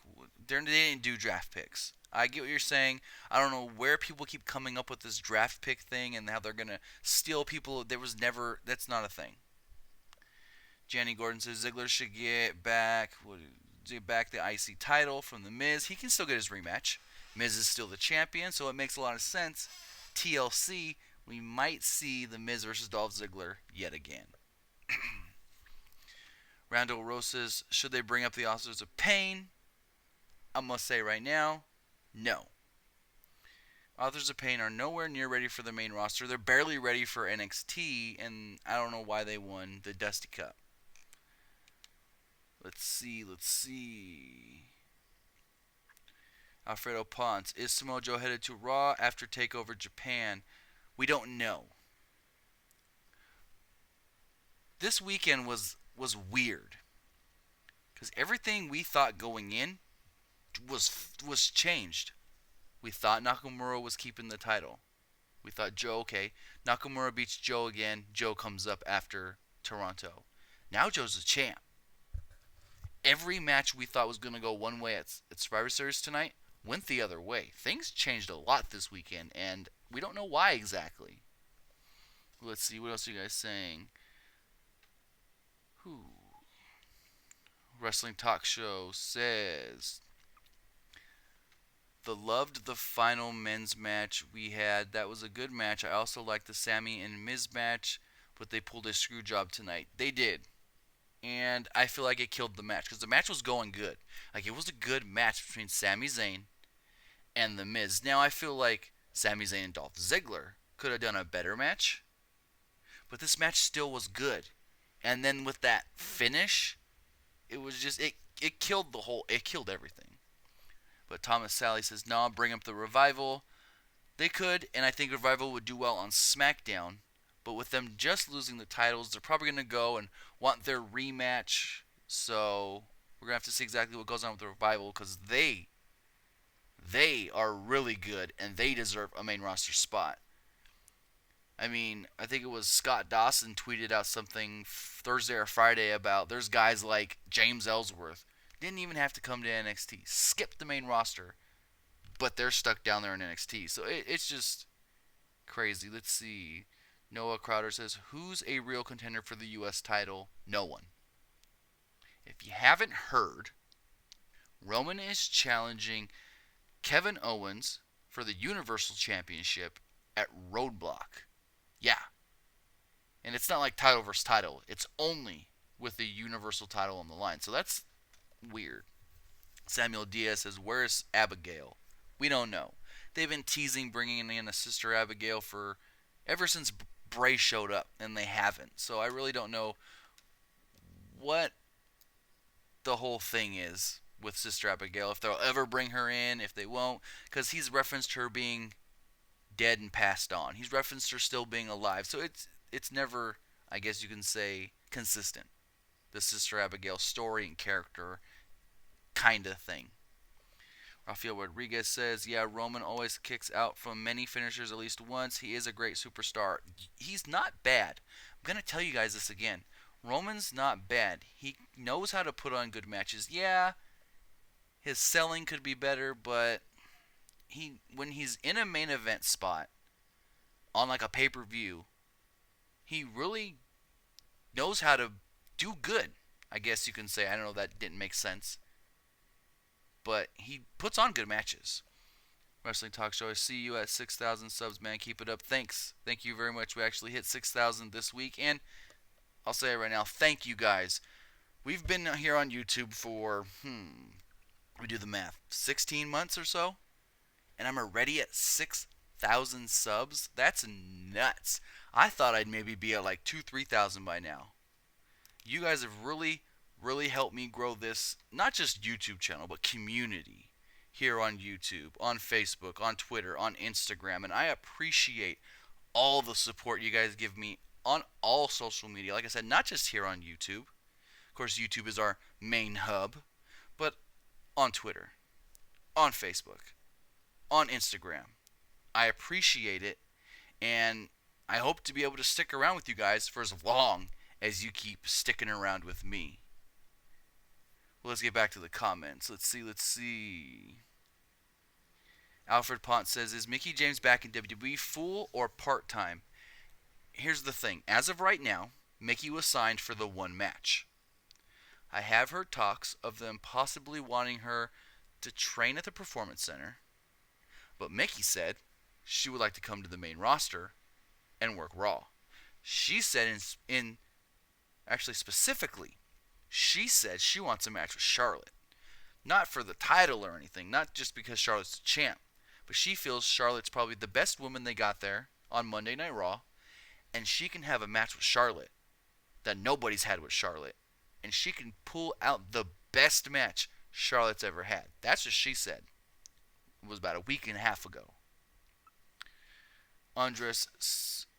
they didn't do draft picks. I get what you're saying. I don't know where people keep coming up with this draft pick thing and how they're going to steal people. That's not a thing. Jenny Gordon says Ziggler should get back the IC title from The Miz. He can still get his rematch. Miz is still the champion, so it makes a lot of sense. TLC, we might see The Miz versus Dolph Ziggler yet again. Randall Rose says, should they bring up the Authors of Pain? I must say right now, no. Authors of Pain are nowhere near ready for the main roster. They're barely ready for NXT, and I don't know why they won the Dusty Cup. Let's see. Alfredo Ponce, is Samoa Joe headed to Raw after TakeOver Japan? We don't know. This weekend was weird because everything we thought going in was changed. We thought Nakamura was keeping the title. We thought Nakamura beats Joe again. Joe comes up after Toronto. Now Joe's a champ. Every match we thought was going to go one way at Survivor Series tonight went the other way. Things changed a lot this weekend, and we don't know why exactly. Let's see, what else are you guys saying? Wrestling Talk Show says, loved the final men's match we had. That was a good match. I also liked the Sammy and Miz match, but they pulled a screw job tonight. They did. And I feel like it killed the match because the match was going good. Like, it was a good match between Sami Zayn and The Miz. Now, I feel like Sami Zayn and Dolph Ziggler could have done a better match, but this match still was good. And then with that finish, it was just, it killed it killed everything. But Thomas Sally says, no, bring up the Revival. They could, and I think Revival would do well on SmackDown. But with them just losing the titles, they're probably going to go and want their rematch. So we're going to have to see exactly what goes on with the Revival because they are really good and they deserve a main roster spot. I mean, I think it was Scott Dawson tweeted out something Thursday or Friday about there's guys like James Ellsworth. Didn't even have to come to NXT. Skipped the main roster. But they're stuck down there in NXT. So it's just crazy. Let's see. Noah Crowder says, who's a real contender for the U.S. title? No one. If you haven't heard, Roman is challenging Kevin Owens for the Universal Championship at Roadblock. Yeah. And it's not like title versus title. It's only with the Universal title on the line. So that's weird. Samuel Diaz says, where's Abigail? We don't know. They've been teasing bringing in a Sister Abigail for ever since Bray showed up, and they haven't. So I really don't know what the whole thing is with Sister Abigail. If they'll ever bring her in, if they won't. Because he's referenced her being dead and passed on. He's referenced her still being alive. So it's never, I guess you can say, consistent. The Sister Abigail story and character kind of thing. Rafael Rodriguez says, yeah, Roman always kicks out from many finishers at least once. He is a great superstar. He's not bad. I'm going to tell you guys this again. Roman's not bad. He knows how to put on good matches. Yeah, his selling could be better, but when he's in a main event spot on like a pay-per-view, he really knows how to do good, I guess you can say. I don't know, that didn't make sense. But he puts on good matches. Wrestling Talk Show. I see you at 6,000 subs, man. Keep it up. Thanks. Thank you very much. We actually hit 6,000 this week. And I'll say it right now. Thank you guys. We've been here on YouTube for, we do the math, 16 months or so. And I'm already at 6,000 subs. That's nuts. I thought I'd maybe be at like 3,000 by now. You guys have really helped me grow this, not just YouTube channel, but community here on YouTube, on Facebook, on Twitter, on Instagram. And I appreciate all the support you guys give me on all social media. Like I said, not just here on YouTube. Of course, YouTube is our main hub, but on Twitter, on Facebook, on Instagram. I appreciate it, and I hope to be able to stick around with you guys for as long as you keep sticking around with me. Well, let's get back to the comments. Let's see. Alfred Pont says, is Mickie James back in WWE full or part-time? Here's the thing. As of right now, Mickie was signed for the one match. I have heard talks of them possibly wanting her to train at the Performance Center, but Mickie said she would like to come to the main roster and work Raw. She said actually specifically, she said she wants a match with Charlotte. Not for the title or anything, not just because Charlotte's the champ, but she feels Charlotte's probably the best woman they got there on Monday Night Raw, and she can have a match with Charlotte that nobody's had with Charlotte, and she can pull out the best match Charlotte's ever had. That's what she said. It was about a week and a half ago. Andres,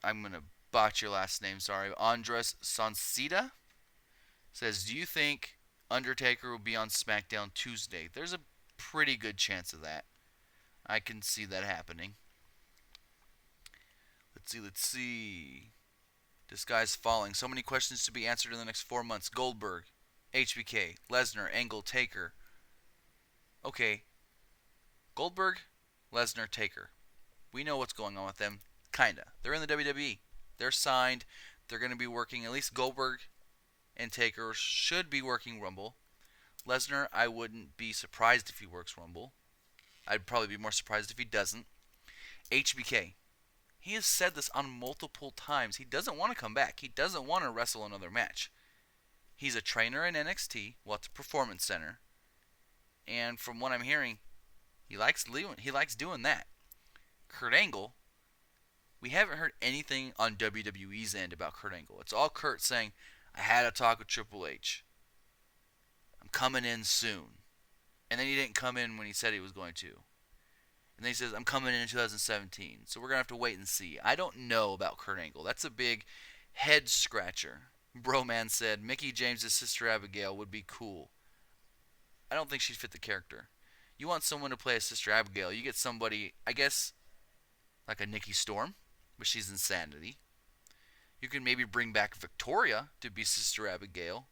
I'm going to botch your last name, sorry. Andres Sansita says, do you think Undertaker will be on SmackDown Tuesday? There's a pretty good chance of that. I can see that happening. Let's see. This guy's falling. So many questions to be answered in the next 4 months. Goldberg, HBK, Lesnar, Angle, Taker. Okay. Goldberg, Lesnar, Taker. We know what's going on with them. Kinda. They're in the WWE. They're signed. They're going to be working. At least Goldberg and Taker should be working Rumble. Lesnar, I wouldn't be surprised if he works Rumble. I'd probably be more surprised if he doesn't. HBK. He has said this on multiple times. He doesn't want to come back. He doesn't want to wrestle another match. He's a trainer in NXT, at the Performance Center. And from what I'm hearing, he likes doing that. Kurt Angle, we haven't heard anything on WWE's end about Kurt Angle. It's all Kurt saying, I had a talk with Triple H. I'm coming in soon. And then he didn't come in when he said he was going to. And then he says, I'm coming in 2017. So we're going to have to wait and see. I don't know about Kurt Angle. That's a big head scratcher. Broman said, Mickie James' sister Abigail would be cool. I don't think she'd fit the character. You want someone to play a Sister Abigail, you get somebody, I guess, like a Nikki Storm, but she's Insanity. You can maybe bring back Victoria to be Sister Abigail.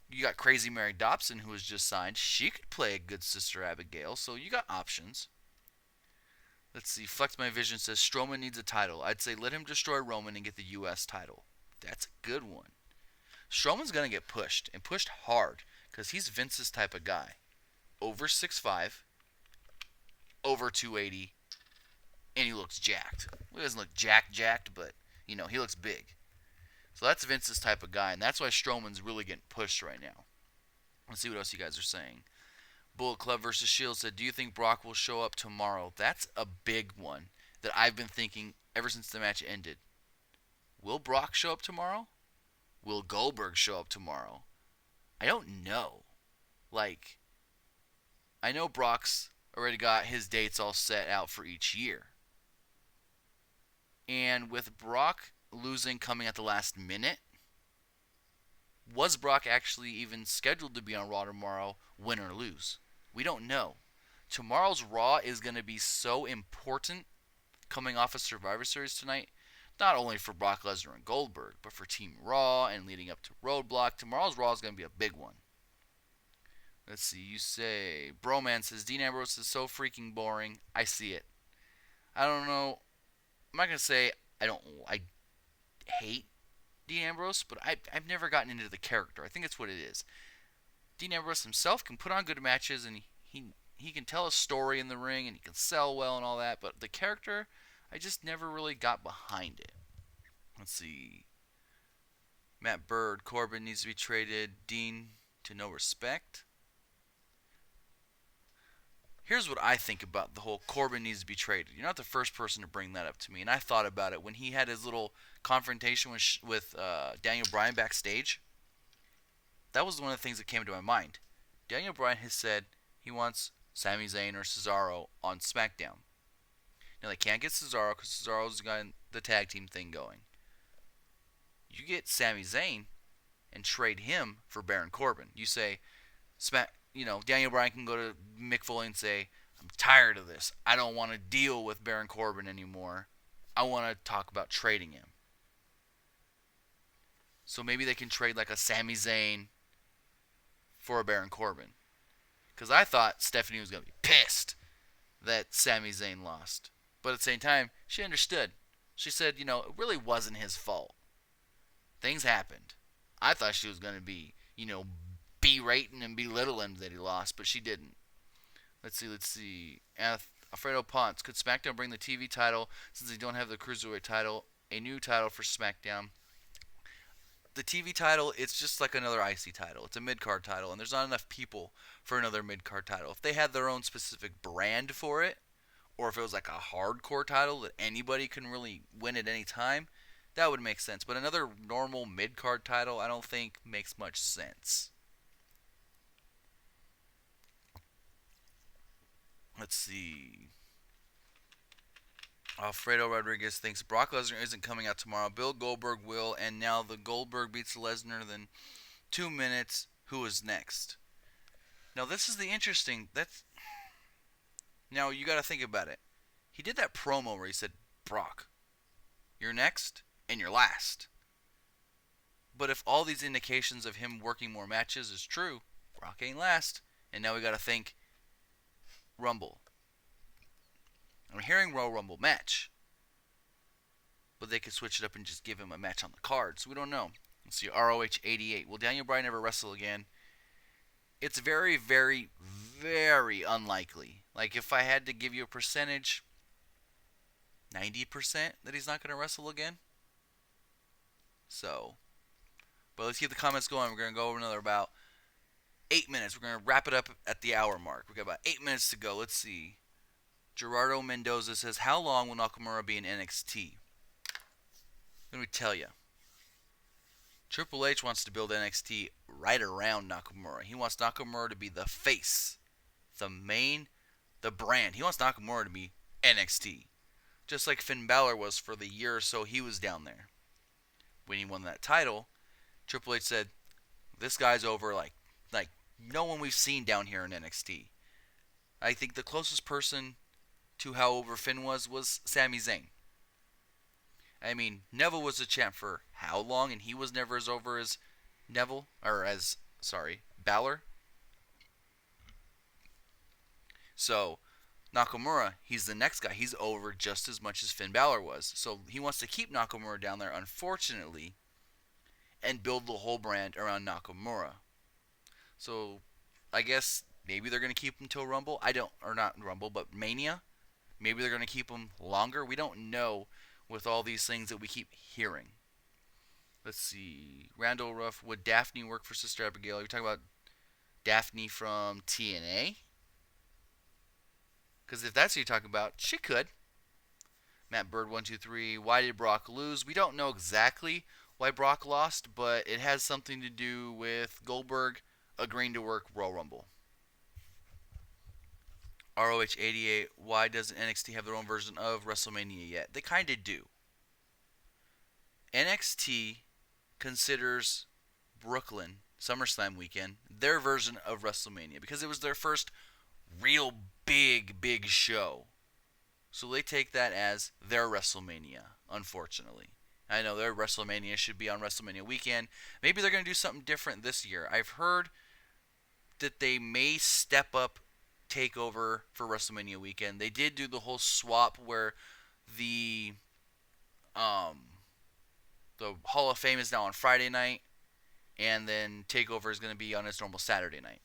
You got Crazy Mary Dobson, who was just signed. She could play a good Sister Abigail, so you got options. Let's see. Flex My Vision says Strowman needs a title. I'd say let him destroy Roman and get the U.S. title. That's a good one. Strowman's going to get pushed, and pushed hard, because he's Vince's type of guy. Over 6'5", over 280, and he looks jacked. He doesn't look jacked, but, he looks big. So that's Vince's type of guy, and that's why Strowman's really getting pushed right now. Let's see what else you guys are saying. Bullet Club vs. Shield said, do you think Brock will show up tomorrow? That's a big one that I've been thinking ever since the match ended. Will Brock show up tomorrow? Will Goldberg show up tomorrow? I don't know. I know Brock's already got his dates all set out for each year. And with Brock losing coming at the last minute, was Brock actually even scheduled to be on Raw tomorrow, win or lose? We don't know. Tomorrow's Raw is going to be so important coming off of Survivor Series tonight, not only for Brock Lesnar and Goldberg, but for Team Raw and leading up to Roadblock. Tomorrow's Raw is going to be a big one. Let's see, you say, Broman says, Dean Ambrose is so freaking boring. I see it. I don't know. I'm not going to say I hate Dean Ambrose, but I've never gotten into the character. I think that's what it is. Dean Ambrose himself can put on good matches, and he can tell a story in the ring and he can sell well and all that, but the character, I just never really got behind it. Let's see. Matt Bird, Corbin needs to be traded. Dean to no respect. Here's what I think about the whole Corbin needs to be traded. You're not the first person to bring that up to me, and I thought about it when he had his little confrontation with Daniel Bryan backstage. That was one of the things that came to my mind. Daniel Bryan has said he wants Sami Zayn or Cesaro on SmackDown. Now they can't get Cesaro because Cesaro's got the tag team thing going. You get Sami Zayn and trade him for Baron Corbin. You say, Daniel Bryan can go to Mick Foley and say, I'm tired of this. I don't want to deal with Baron Corbin anymore. I want to talk about trading him. So maybe they can trade like a Sami Zayn for a Baron Corbin. Because I thought Stephanie was going to be pissed that Sami Zayn lost. But at the same time, she understood. She said, it really wasn't his fault. Things happened. I thought she was going to be, berating and belittling that he lost, but she didn't. Let's see. Alfredo Ponce. Could SmackDown bring the TV title, since they don't have the Cruiserweight title, a new title for SmackDown? The TV title, it's just like another IC title. It's a mid-card title, and there's not enough people for another mid-card title. If they had their own specific brand for it, or if it was like a hardcore title that anybody can really win at any time, that would make sense. But another normal mid-card title, I don't think makes much sense. Let's see. Alfredo Rodriguez thinks Brock Lesnar isn't coming out tomorrow. Bill Goldberg will, and now the Goldberg beats Lesnar, then 2 minutes. Who is next? Now this is the interesting. Now you got to think about it. He did that promo where he said, Brock, you're next and you're last. But if all these indications of him working more matches is true, Brock ain't last. And now we got to think Rumble. I'm hearing Royal Rumble match. But they could switch it up and just give him a match on the card. So we don't know. Let's see. ROH 88. Will Daniel Bryan ever wrestle again? It's very, very, very unlikely. Like if I had to give you a percentage, 90% that he's not going to wrestle again. So, but let's keep the comments going. We're going to go over another about 8 minutes. We're going to wrap it up at the hour mark. We've got about 8 minutes to go. Let's see. Gerardo Mendoza says, how long will Nakamura be in NXT? Let me tell you. Triple H wants to build NXT right around Nakamura. He wants Nakamura to be the face, the brand. He wants Nakamura to be NXT. Just like Finn Balor was for the year or so he was down there. When he won that title, Triple H said, this guy's over like no one we've seen down here in NXT. I think the closest person to how over Finn was Sami Zayn. I mean, Neville was a champ for how long, and he was never as over as Balor. So, Nakamura, he's the next guy. He's over just as much as Finn Balor was. So, he wants to keep Nakamura down there, unfortunately, and build the whole brand around Nakamura. So, I guess maybe they're going to keep him till Rumble. Not Rumble, but Mania. Maybe they're going to keep him longer. We don't know with all these things that we keep hearing. Let's see. Randall Ruff, would Daphne work for Sister Abigail? You're talking about Daphne from TNA? Because if that's what you're talking about, she could. Matt Bird 123. Why did Brock lose? We don't know exactly why Brock lost, but it has something to do with Goldberg agreeing to work Royal Rumble. ROH 88. Why doesn't NXT have their own version of WrestleMania yet? They kind of do. NXT considers Brooklyn SummerSlam weekend their version of WrestleMania because it was their first real big show. So they take that as their WrestleMania, unfortunately. I know their WrestleMania should be on WrestleMania weekend. Maybe they're going to do something different this year. I've heard that they may step up TakeOver for WrestleMania weekend. They did do the whole swap where the Hall of Fame is now on Friday night, and then TakeOver is going to be on its normal Saturday night.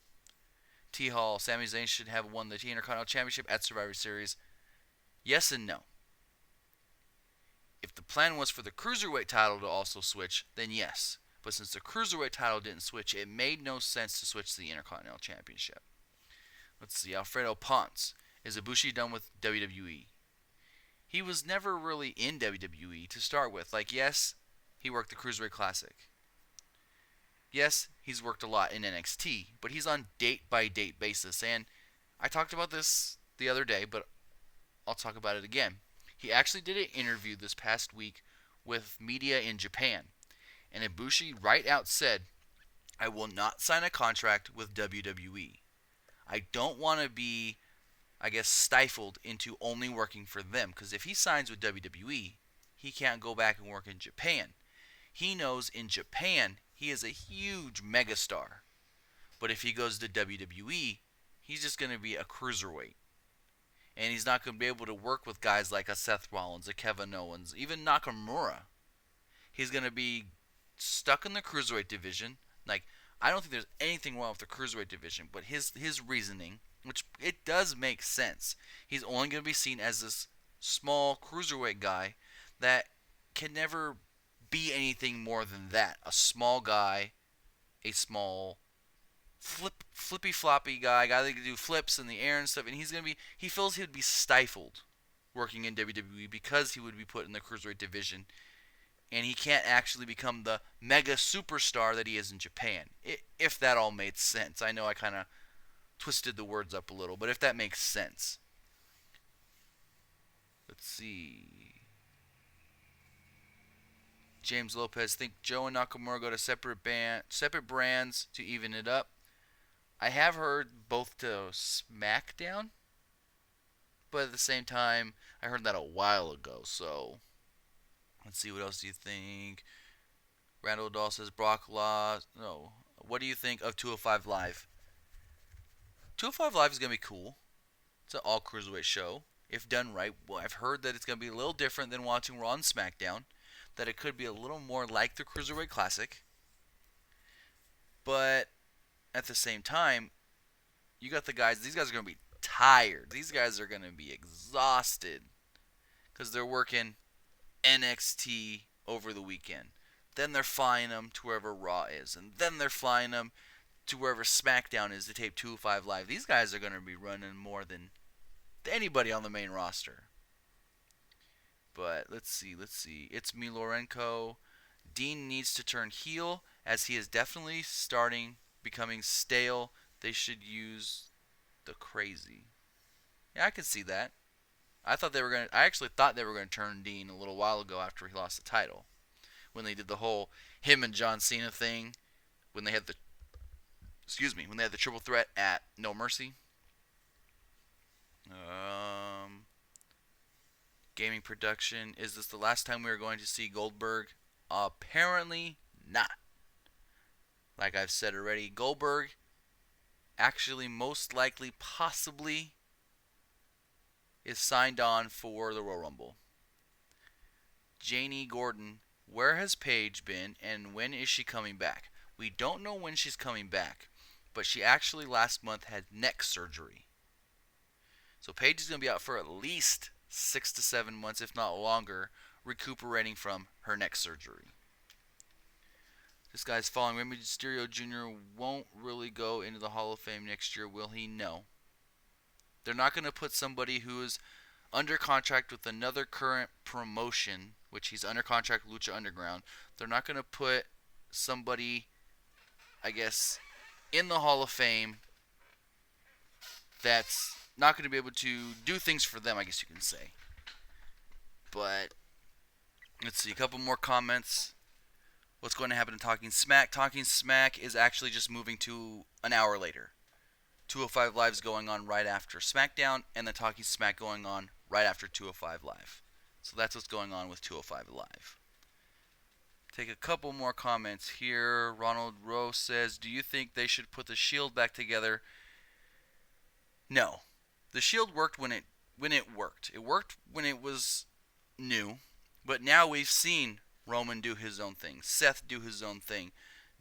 T Hall, Sami Zayn should have won the Intercontinental Championship at Survivor Series. Yes and no. If the plan was for the Cruiserweight title to also switch, then yes. But since the Cruiserweight title didn't switch, it made no sense to switch to the Intercontinental Championship. Let's see, Alfredo Ponce. Is Ibushi done with WWE? He was never really in WWE to start with. Like, yes, he worked the Cruiserweight Classic. Yes, he's worked a lot in NXT, but he's on date-by-date basis. And I talked about this the other day, but I'll talk about it again. He actually did an interview this past week with media in Japan. And Ibushi right out said, I will not sign a contract with WWE. I don't want to be, stifled into only working for them. Because if he signs with WWE, he can't go back and work in Japan. He knows in Japan, he is a huge megastar. But if he goes to WWE, he's just going to be a cruiserweight. And he's not going to be able to work with guys like a Seth Rollins, a Kevin Owens, even Nakamura. He's going to be stuck in the cruiserweight division. Like, I don't think there's anything wrong with the cruiserweight division, but his reasoning, which it does make sense, he's only going to be seen as this small cruiserweight guy that can never be anything more than that. A small guy, a small flippy floppy guy that can do flips in the air and stuff, and he feels he would be stifled working in WWE because he would be put in the cruiserweight division, and he can't actually become the mega superstar that he is in Japan. If that all made sense. I know I kind of twisted the words up a little, but if that makes sense. Let's see. James Lopez, think Joe and Nakamura go to separate brands to even it up. I have heard both to Smackdown, but at the same time, I heard that a while ago, so let's see, what else do you think? Randall Dahl says Brock Lesnar. No. What do you think of 205 Live? 205 Live is going to be cool. It's an all cruiserweight show. If done right, well, I've heard that it's going to be a little different than watching Raw and SmackDown. That it could be a little more like the Cruiserweight Classic. But at the same time, you got the guys. These guys are going to be tired. These guys are going to be exhausted because they're working NXT over the weekend. Then they're flying them to wherever Raw is. And then they're flying them to wherever SmackDown is to tape 205 Live. These guys are going to be running more than anybody on the main roster. But let's see. It's me, Lorenko. Dean needs to turn heel as he is definitely becoming stale. They should use the crazy. Yeah, I can see that. I actually thought they were going to turn Dean a little while ago after he lost the title. When they did the whole him and John Cena thing, when they had the triple threat at No Mercy. Gaming production. Is this the last time we are going to see Goldberg? Apparently not. Like I've said already, Goldberg actually most likely possibly is signed on for the Royal Rumble. Janie Gordon, where has Paige been and when is she coming back? We don't know when she's coming back, but she actually last month had neck surgery. So Paige is going to be out for at least 6 to 7 months, if not longer, recuperating from her neck surgery. This guy's following. Rey Mysterio Jr. won't really go into the Hall of Fame next year, will he? No. They're not going to put somebody who is under contract with another current promotion, which he's under contract with Lucha Underground. They're not going to put somebody, in the Hall of Fame that's not going to be able to do things for them, I guess you can say. But let's see, a couple more comments. What's going to happen in Talking Smack? Talking Smack is actually just moving to an hour later. 205 Live is going on right after SmackDown, and then Talking Smack going on right after 205 Live. So that's what's going on with 205 Live. Take a couple more comments here. Ronald Rowe says, do you think they should put the Shield back together? No. The Shield worked when it worked. It worked when it was new, but now we've seen Roman do his own thing, Seth do his own thing,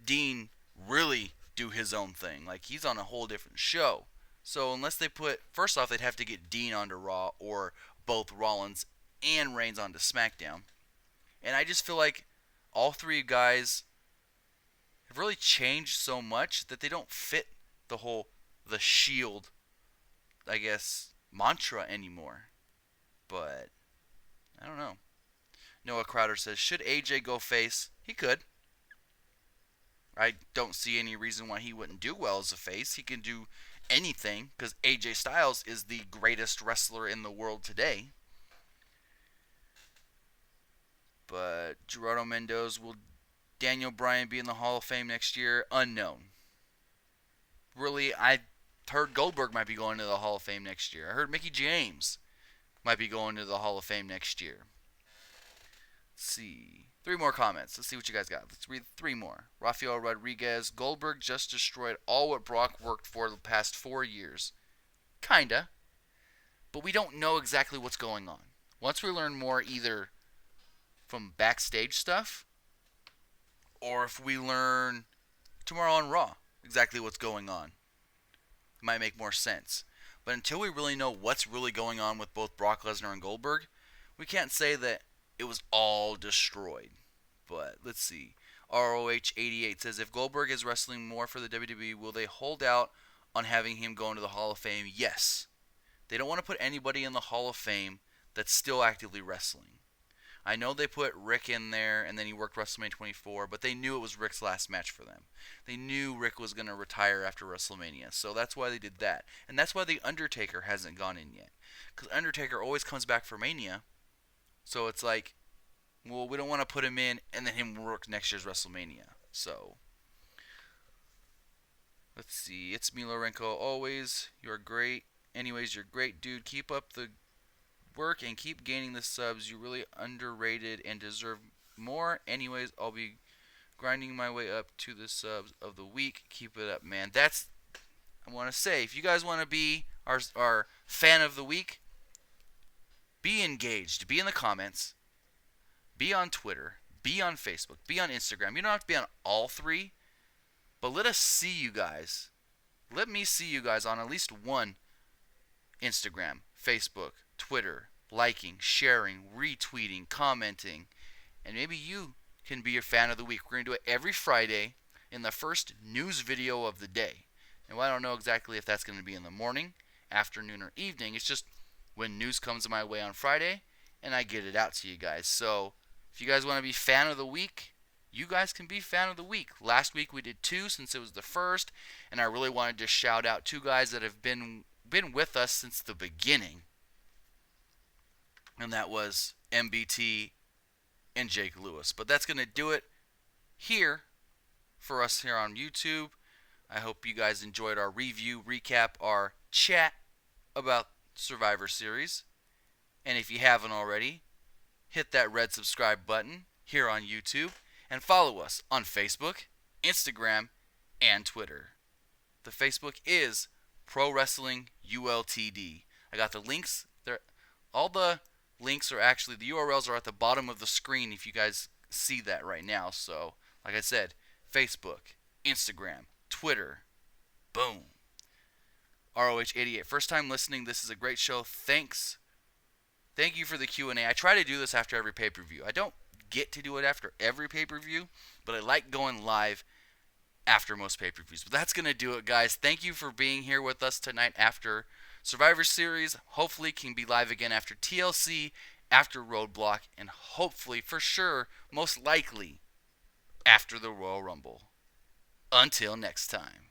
Dean really do his own thing. Like, he's on a whole different show. So unless they put, first off, they'd have to get Dean onto Raw or both Rollins and Reigns onto SmackDown. And I just feel like all three guys have really changed so much that they don't fit the Shield, I guess, mantra anymore. But I don't know. Noah Crowder says, should AJ go face? He could. I don't see any reason why he wouldn't do well as a face. He can do anything because AJ Styles is the greatest wrestler in the world today. But Gerardo Mendoza, will Daniel Bryan be in the Hall of Fame next year? Unknown. Really, I heard Goldberg might be going to the Hall of Fame next year. I heard Mickie James might be going to the Hall of Fame next year. Let's see. 3 more comments. Let's see what you guys got. Let's read 3 more. Rafael Rodriguez. Goldberg just destroyed all what Brock worked for the past 4 years. Kinda. But we don't know exactly what's going on. Once we learn more either from backstage stuff or if we learn tomorrow on Raw exactly what's going on, it might make more sense. But until we really know what's really going on with both Brock Lesnar and Goldberg, we can't say that it was all destroyed. But let's see. ROH88 says, if Goldberg is wrestling more for the WWE, will they hold out on having him go into the Hall of Fame? Yes. They don't want to put anybody in the Hall of Fame that's still actively wrestling. I know they put Rick in there, and then he worked WrestleMania 24, but they knew it was Rick's last match for them. They knew Rick was going to retire after WrestleMania, so that's why they did that. And that's why The Undertaker hasn't gone in yet. Because Undertaker always comes back for Mania, so it's like, well, we don't want to put him in and then him work next year's WrestleMania. So, let's see. It's me, Lorenko. Always, you're great. Anyways, you're great, dude. Keep up the work and keep gaining the subs. You're really underrated and deserve more. Anyways, I'll be grinding my way up to the subs of the week. Keep it up, man. That's, I want to say, if you guys want to be our fan of the week, be engaged. Be in the comments. Be on Twitter. Be on Facebook. Be on Instagram. You don't have to be on all 3, but let us see you guys. Let me see you guys on at least one Instagram, Facebook, Twitter, liking, sharing, retweeting, commenting, and maybe you can be your fan of the week. We're going to do it every Friday in the first news video of the day. And I don't know exactly if that's going to be in the morning, afternoon, or evening. It's just when news comes my way on Friday, and I get it out to you guys. So if you guys want to be fan of the week, you guys can be fan of the week. Last week we did 2 since it was the first, and I really wanted to shout out 2 guys that have been with us since the beginning. And that was MBT and Jake Lewis. But that's going to do it here for us here on YouTube. I hope you guys enjoyed our review, recap, our chat about Survivor Series. And if you haven't already, hit that red subscribe button here on YouTube and follow us on Facebook, Instagram, and Twitter. The Facebook is Pro Wrestling ULTD. I got the links there. All the links are actually, the URLs are at the bottom of the screen if you guys see that right now. So, like I said, Facebook, Instagram, Twitter, boom. ROH88. First time listening, this is a great show. Thanks. Thank you for the Q&A. I try to do this after every pay-per-view. I don't get to do it after every pay-per-view, but I like going live after most pay-per-views. But that's going to do it, guys. Thank you for being here with us tonight after Survivor Series. Hopefully can be live again after TLC, after Roadblock, and hopefully, for sure, most likely, after the Royal Rumble. Until next time.